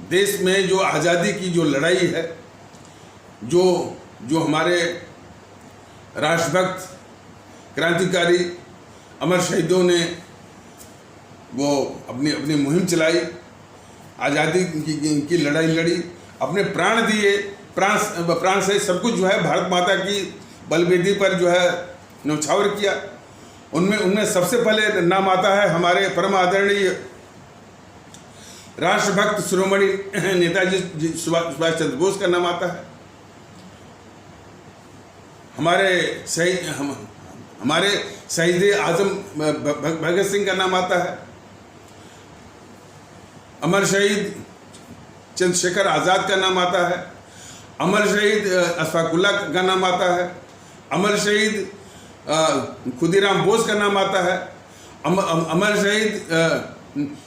देश में, जो आज़ादी की जो लड़ाई है, जो हमारे राष्ट्रभक्त क्रांतिकारी अमर शहीदों ने वो अपनी मुहिम चलाई, आज़ादी की लड़ाई लड़ी, अपने प्राण दिए, प्राण से सब कुछ जो है भारत माता की बलवेदी पर जो है न्यौछावर किया। उनमें सबसे पहले नाम आता है हमारे परम आदरणीय राष्ट्रभक्त शिरोमणि नेताजी सुभाष चंद्र बोस का नाम आता है। हमारे शहीद आजम भगत सिंह का नाम आता है। अमर शहीद चंद्रशेखर आज़ाद का नाम आता है। अमर शहीद अशफाक उल्लाह का नाम आता है। अमर शहीद खुदीराम बोस का नाम आता है। अमर शहीद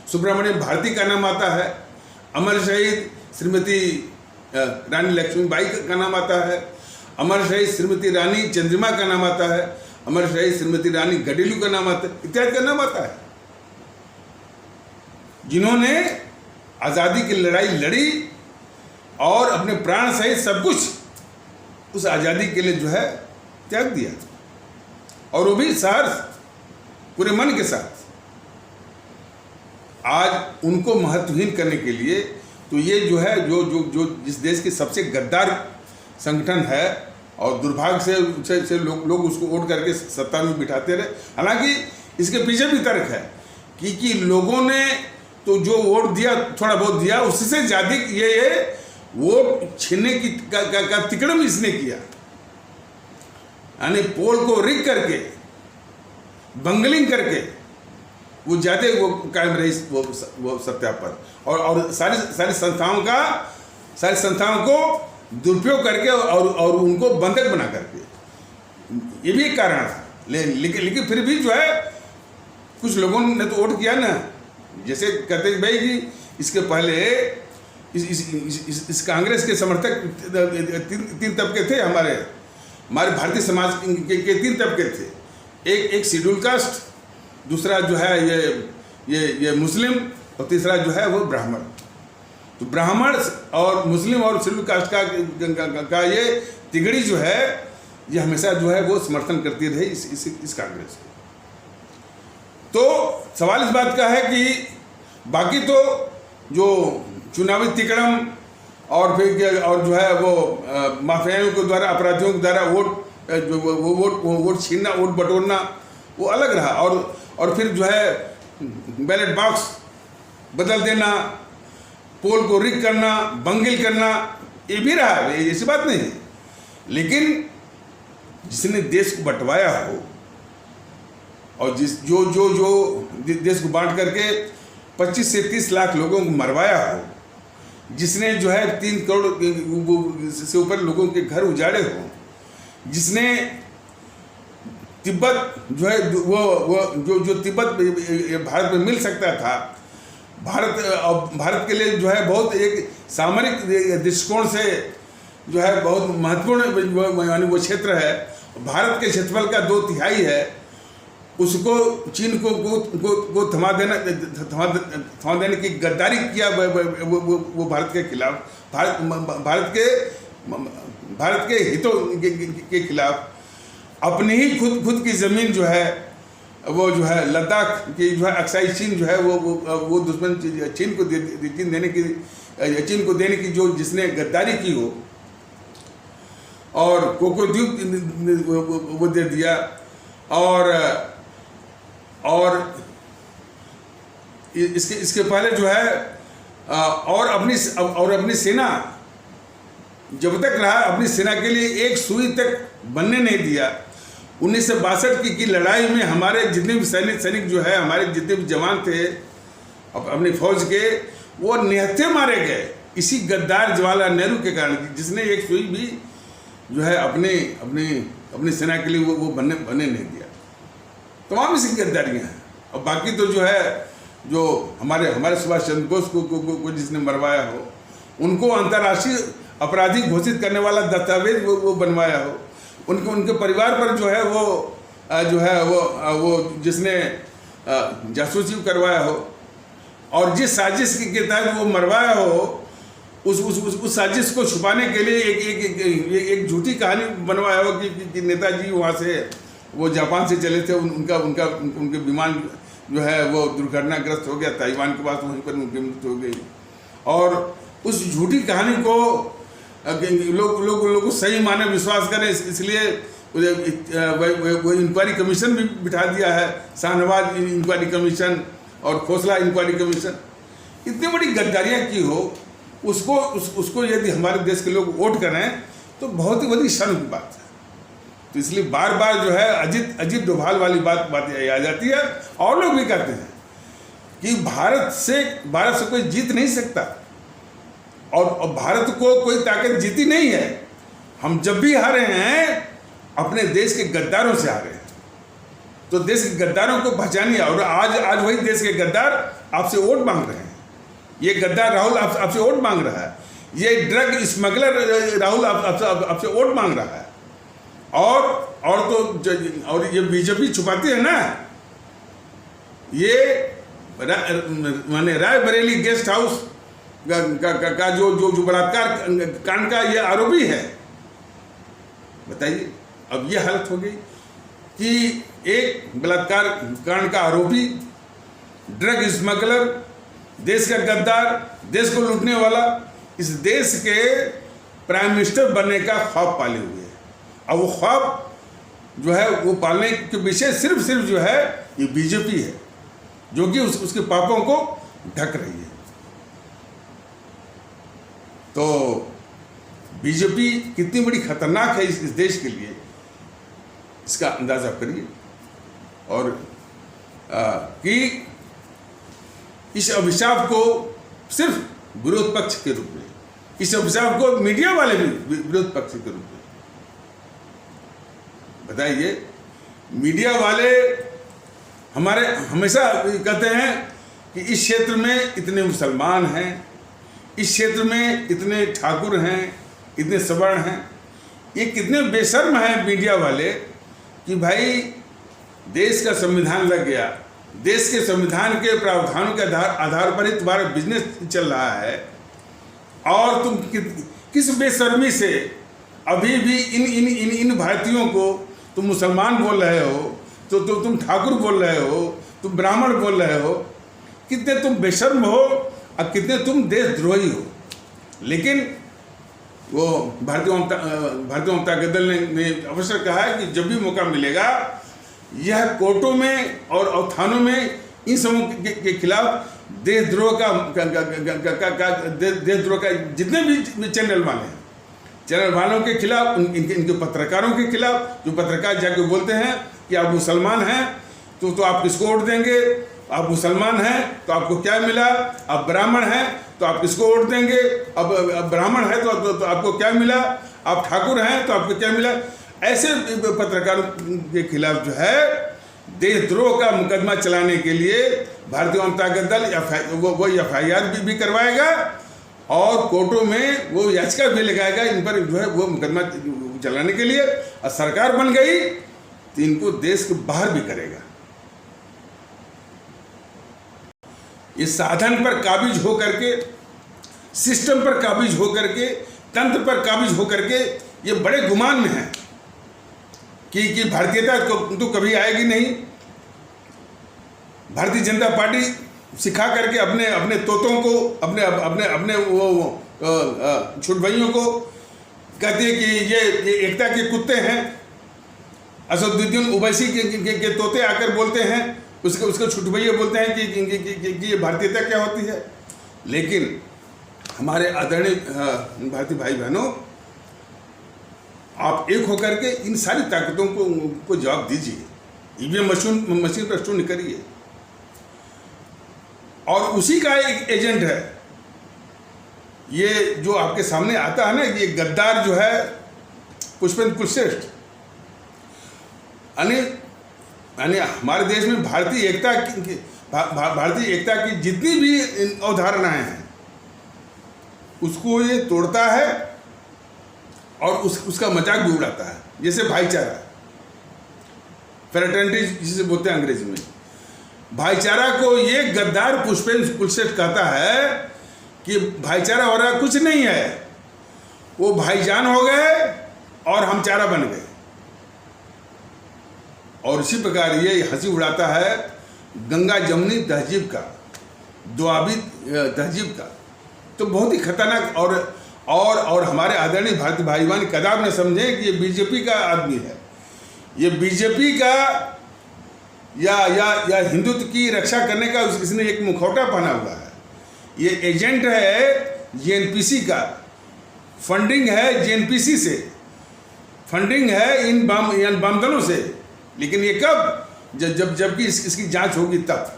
सुब्रमण्यम भारती का नाम आता है। अमर शहीद श्रीमती रानी लक्ष्मीबाई का नाम आता है। अमर शहीद श्रीमती रानी चंद्रिमा का नाम आता है। अमर शहीद श्रीमती रानी गडेलू का नाम आता है, इत्यादि का नाम आता है, जिन्होंने आज़ादी की लड़ाई लड़ी और अपने प्राण सहित सब कुछ उस आज़ादी के लिए जो है त्याग दिया, और वो भी सहर्ष पूरे मन के साथ। आज उनको महत्वहीन करने के लिए तो ये जो है जो जिस देश के सबसे गद्दार संगठन है, और दुर्भाग्य से लोग उसको वोट करके सत्ता में बिठाते रहे। हालांकि इसके पीछे भी तर्क है कि लोगों ने तो जो वोट दिया, थोड़ा बहुत दिया, उससे ज़्यादा ये वोट छीनने की का तिकड़म इसने किया, यानी पोल को रिग करके, बंगलिंग करके वो ज़्यादा वो कायम रही वो सत्ता पर, और सारी संस्थाओं को दुरुपयोग करके और उनको बंधक बना करके, ये भी एक कारण था। लेकिन फिर भी जो है कुछ लोगों ने तो वोट किया ना, जैसे कहते हैं भाई कि इसके पहले इस कांग्रेस के समर्थक तीन तबके थे, हमारे भारतीय समाज के तीन तबके थे। एक शेड्यूल कास्ट, दूसरा जो है ये मुस्लिम, और तीसरा जो है वो ब्राह्मण। तो ब्राह्मण और मुस्लिम और शेड्यूल कास्ट का ये तिगड़ी जो है, ये हमेशा जो है वो समर्थन करती रही इस कांग्रेस को। तो सवाल इस बात का है कि बाकी तो जो चुनावी तिकड़म और फिर और जो है वो माफियाओं के द्वारा, अपराधियों के द्वारा वोट छीनना, वोट बटोरना, वो अलग रहा। और फिर जो है बैलेट बॉक्स बदल देना, पोल को रिग करना, बंगिल करना, ये भी रहा, ऐसी बात नहीं है। लेकिन जिसने देश को बंटवाया हो, और जो देश को बांट करके 25 से 30 लाख लोगों को मरवाया हो, जिसने जो है 3 करोड़ से ऊपर लोगों के घर उजाड़े हो, जिसने तिब्बत जो है वो जो तिब्बत भारत में मिल सकता था, भारत के लिए जो है बहुत एक सामरिक दृष्टिकोण से जो है बहुत महत्वपूर्ण यानी वो क्षेत्र है। भारत के क्षेत्रफल का 2/3 है, उसको चीन को थमा देने की गद्दारी किया वो भारत के खिलाफ, भारत के हितों के खिलाफ अपनी ही खुद की ज़मीन जो है वो जो है लद्दाख की जो है अक्साई चीन जो है वो दुश्मन चीन को देने की जो जिसने गद्दारी की हो और कोको द्वीप वो दे दिया। और इसके पहले जो है और अपनी सेना जब तक रहा अपनी सेना के लिए एक सुई तक बनने नहीं दिया। 1962 की लड़ाई में हमारे जितने भी सैनिक जो है, हमारे जितने भी जवान थे अपनी फौज के, वो निहत्थे मारे गए इसी गद्दार जवाहरलाल नेहरू के कारण, जिसने एक सुई भी जो है अपनी सेना के लिए वो बनने नहीं दिया। तमाम इसकी गद्दारियाँ हैं। और बाकी तो जो है जो हमारे सुभाष चंद्र बोस को जिसने मरवाया हो, उनको अंतर्राष्ट्रीय अपराधी घोषित करने वाला दस्तावेज वो बनवाया हो, उनके परिवार पर जो है वो जिसने जासूसी करवाया हो और जिस साजिश के तहत वो मरवाया हो, उस साजिश को छुपाने के लिए एक झूठी कहानी बनवाया हो कि नेताजी वहाँ से वो जापान से चले थे, उनके विमान जो है वो दुर्घटनाग्रस्त हो गया ताइवान के पास, वहीं पर उनकी मृत्यु हो गई। और उस झूठी कहानी को लोग सही माने विश्वास करें, इसलिए वो इंक्वायरी कमीशन भी बिठा दिया है, शाहनवाज इंक्वायरी कमीशन और खोसला इंक्वायरी कमीशन। इतनी बड़ी गद्दारियाँ की हो, उसको यदि हमारे देश के लोग वोट करें तो बहुत ही बड़ी शर्म की बात है। तो इसलिए बार बार जो है अजीत डोभाल वाली बात आ जाती है। और लोग भी कहते हैं कि भारत से कोई जीत नहीं सकता और भारत को कोई ताकत जीती नहीं है। हम जब भी हारे हैं अपने देश के गद्दारों से हारे हैं, तो देश के गद्दारों को पहचानिए। और आज वही देश के गद्दार आपसे वोट मांग रहे हैं। ये गद्दार राहुल आपसे वोट मांग रहा है, ये ड्रग स्मगलर राहुल आपसे वोट मांग रहा है। और ये बीजेपी छुपाती है ना, ये माने रायबरेली गेस्ट हाउस का जो बलात्कार कांड का ये आरोपी है। बताइए, अब ये हालत हो गई कि एक बलात्कार कांड का आरोपी, ड्रग स्मगलर, देश का गद्दार, देश को लूटने वाला, इस देश के प्राइम मिनिस्टर बनने का ख्वाब पाले हुए है। और वो ख्वाब जो है वो पालने के पीछे सिर्फ जो है ये बीजेपी है, जो कि उसके पापों को ढक रही है। तो बीजेपी कितनी बड़ी खतरनाक है इस देश के लिए, इसका अंदाजा करिए। और कि इस अभिशाप को सिर्फ विरोध पक्ष के रूप में, इस अभिशाप को मीडिया वाले भी विरोध पक्ष के रूप में, बताइए। मीडिया वाले हमारे हमेशा कहते हैं कि इस क्षेत्र में इतने मुसलमान हैं, इस क्षेत्र में इतने ठाकुर हैं, इतने सवर्ण हैं। ये कितने बेशर्म हैं मीडिया वाले कि भाई देश का संविधान लग गया, देश के संविधान के प्रावधानों के आधार पर ही तुम्हारा बिजनेस चल रहा है, और तुम किस बेशर्मी से अभी भी इन भारतीयों को तुम मुसलमान बोल रहे हो, तो तुम ठाकुर बोल रहे हो, तुम ब्राह्मण बोल रहे हो। कितने तुम बेशर्म हो और कितने तुम देशद्रोही हो। लेकिन वो भारतीय जनता दल ने अवसर कहा है कि जब भी मौका मिलेगा यह कोर्टों में और थानों में इन समूह के खिलाफ देशद्रोह का जितने भी चैनल वाले हैं, चैनल वालों के खिलाफ, इनके पत्रकारों के खिलाफ, जो पत्रकार जाके बोलते हैं कि आप मुसलमान हैं तो आप किसको वोट देंगे, आप मुसलमान हैं तो आपको क्या मिला, आप ब्राह्मण हैं तो आप किसको वोट देंगे, अब ब्राह्मण है तो आपको क्या मिला, आप ठाकुर हैं तो आपको क्या मिला। ऐसे पत्रकारों के खिलाफ जो है देशद्रोह का मुकदमा चलाने के लिए भारतीय जनता दल वो FIR भी करवाएगा और कोर्टों में वो याचिका भी लगाएगा इन पर जो है वो मुकदमा चलाने के लिए, और सरकार बन गई तो इनको देश के बाहर भी करेगा। इस साधन पर काबिज हो करके, सिस्टम पर काबिज हो करके, तंत्र पर काबिज हो करके ये बड़े गुमान में है कि भारतीयता तो कभी आएगी नहीं। भारतीय जनता पार्टी सिखा करके अपने अपने तोतों को, अपने अपने अपने वो छुटभइयों को कहती है कि ये एकता के कुत्ते हैं। असदुद्दीन ओवैसी के तोते आकर बोलते हैं, उसको छुटभइये बोलते हैं कि ये भारतीयता क्या होती है। लेकिन हमारे आदरणीय भारतीय भाई बहनों, आप एक होकर के इन सारी ताकतों को जवाब दीजिए, ईवीएम मशीन पर शून्य करिए। और उसी का एक एजेंट है ये जो आपके सामने आता है ना, ये गद्दार जो है पुष्पेंद्र कुलश्रेष्ठ। यानी हमारे देश में भारतीय एकता की जितनी भी अवधारणाएं हैं उसको ये तोड़ता है और उसका मजाक भी उड़ाता है। जैसे भाईचारा, फ्रेटर्निटी जिसे बोलते हैं अंग्रेजी में, भाईचारा को ये गद्दार पुष्पेंद्र कुलश्रेष्ठ कहता है कि भाईचारा हो रहा कुछ नहीं है, वो भाईजान हो गए और हम चारा बन गए। और इसी प्रकार ये हंसी उड़ाता है गंगा जमुनी तहजीब का, दुआबी तहजीब का। तो बहुत ही खतरनाक। और हमारे आदरणीय भारतीय भाई बहन कदाप न समझें कि ये बीजेपी का आदमी है। ये बीजेपी का या हिंदुत्व की रक्षा करने का इसने एक मुखौटा पहना हुआ है। ये एजेंट है जेएनपीसी का, फंडिंग है जेएनपीसी से, फंडिंग है इन वाम दलों से। लेकिन ये कब? जबकि इसकी जांच होगी तब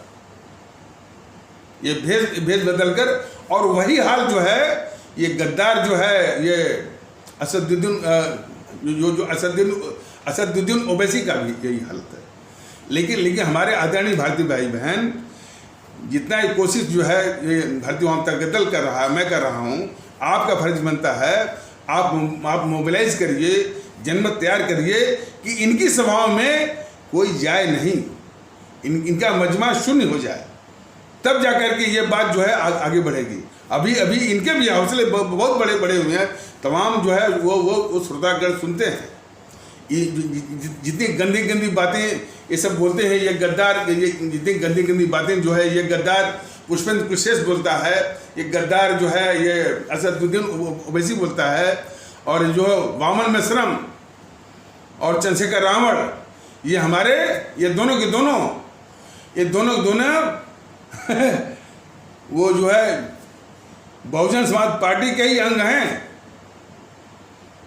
ये भेद बदल कर। और वही हाल जो है ये गद्दार जो है ये असदुद्दीन ओवैसी का भी यही हालत है। लेकिन हमारे आदरणीय भारतीय भाई बहन जितना ये कोशिश जो है ये भारतीय जनता दल कर रहा है, मैं कर रहा हूँ, आपका फर्ज बनता है आप मोबिलाइज करिए, जनमत तैयार करिए कि इनकी सभाओं में कोई जाए नहीं, इनका मजमा शून्य हो जाए, तब जाकर के ये बात जो है आगे बढ़ेगी। अभी इनके भी हौसले बहुत बड़े बड़े हुए हैं। तमाम जो है वो श्रोतागण सुनते हैं, जितनी गंदी बातें ये सब बोलते हैं ये गद्दार, ये जितनी गंदी बातें जो है ये गद्दार पुष्पेंद्र कुलश्रेष्ठ बोलता है, ये गद्दार जो है ये असदुद्दीन ओवैसी बोलता है, और जो वामन मिश्रम और चंद्रशेखर रावण ये दोनों के दोनों वो जो है बहुजन समाज पार्टी के ही अंग हैं।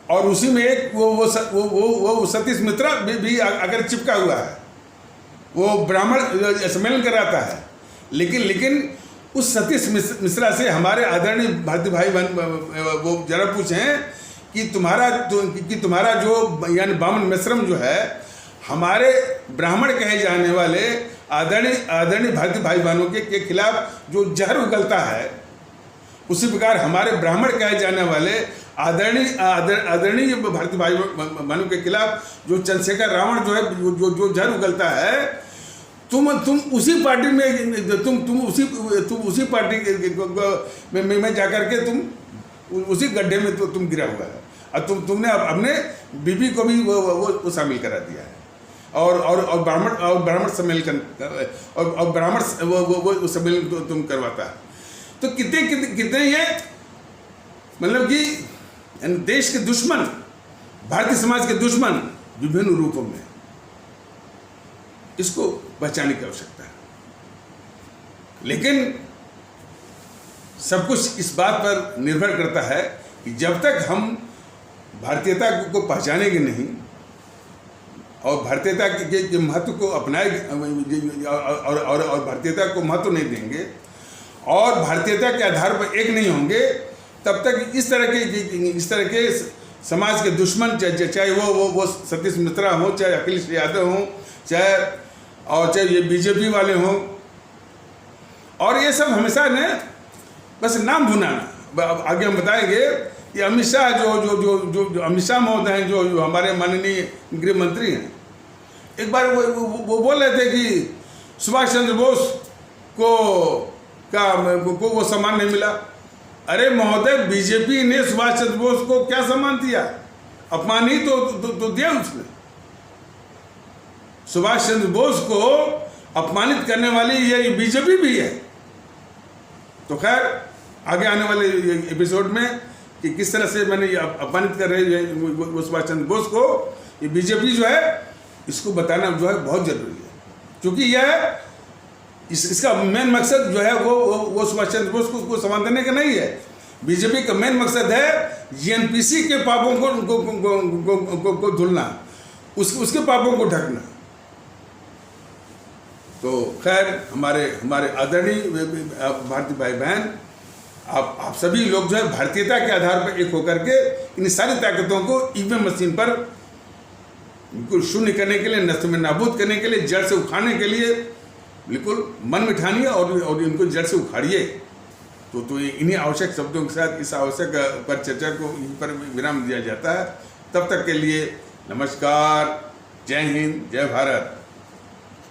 और उसी में एक वो सतीश मिश्रा भी अगर चिपका हुआ है, वो ब्राह्मण सम्मेलन कराता है। लेकिन उस सतीश मिश्रा से हमारे आदरणीय भारतीय भाई बहन वो जरा पूछें कि तुम्हारा जो यानी वामन मिश्रम जो है हमारे ब्राह्मण कहे जाने वाले आदरणीय भारतीय भाई बहनों के खिलाफ जो जहर उगलता है, उसी प्रकार हमारे ब्राह्मण कहे जाने वाले आदरणीय भारतीय भाई बहनों के खिलाफ जो चंद्रशेखर रावण जो है जो जहर उगलता है, तुम उसी पार्टी में तुम उसी पार्टी में जाकर के तुम उसी गड्ढे में तुम गिरा हुआ है। और तुमने अपने बीबी को भी वो शामिल करा दिया है। और ब्राह्मण सम्मेलन और ब्राह्मण वो सम्मेलन तुम करवाता है। तो कितने ये मतलब कि देश के दुश्मन, भारतीय समाज के दुश्मन विभिन्न रूपों में, इसको पहचानने की आवश्यकता है। लेकिन सब कुछ इस बात पर निर्भर करता है कि जब तक हम भारतीयता को पहचानेंगे नहीं और भारतीयता के महत्व को अपनाएंगे और भारतीयता को महत्व नहीं देंगे और भारतीयता के आधार पर एक नहीं होंगे, तब तक इस तरह के समाज के दुश्मन, चाहे वो सतीश मिश्रा हो, चाहे अखिलेश यादव हो, चाहे ये बीजेपी वाले हों, और ये सब हमेशा ने बस नाम भुनाना, आगे हम बताएंगे कि अमित शाह जो अमित शाह महोदय हैं, जो हमारे माननीय गृह मंत्री हैं, एक बार वो बोल रहे थे कि सुभाष चंद्र बोस को वो सम्मान नहीं मिला। अरे महोदय, बीजेपी ने सुभाष चंद्र बोस को क्या सम्मान दिया? अपमान ही तो दिया उसने। सुभाष चंद्र बोस को अपमानित करने वाली ये बीजेपी भी है। तो खैर, आगे आने वाले एपिसोड में कि किस तरह से मैंने अपमानित कर रही है सुभाष चंद्र बोस को, ये बीजेपी जो है, इसको बताना जो है बहुत जरूरी है, क्योंकि यह इसका मेन मकसद जो है वो सुभाष चंद्र बोस को सम्मान देने का नहीं है। बीजेपी का मेन मकसद है जीएनपीसी के पापों को धुलना, उसके पापों को ढकना। तो खैर, हमारे आदरणीय भारतीय भाई बहन, आप सभी लोग जो है भारतीयता के आधार पर एक होकर के इन सारी ताकतों को ईवीएम मशीन पर बिल्कुल शून्य करने के लिए, नष्ट में नाबूद करने के लिए, जड़ से उखाड़ने के लिए बिल्कुल मन में ठानिए और इनको जड़ से उखाड़िए। तो इन्हीं आवश्यक शब्दों के साथ इस आवश्यक पर चर्चा को यहीं पर विराम दिया जाता है। तब तक के लिए नमस्कार, जय हिंद, जय भारत।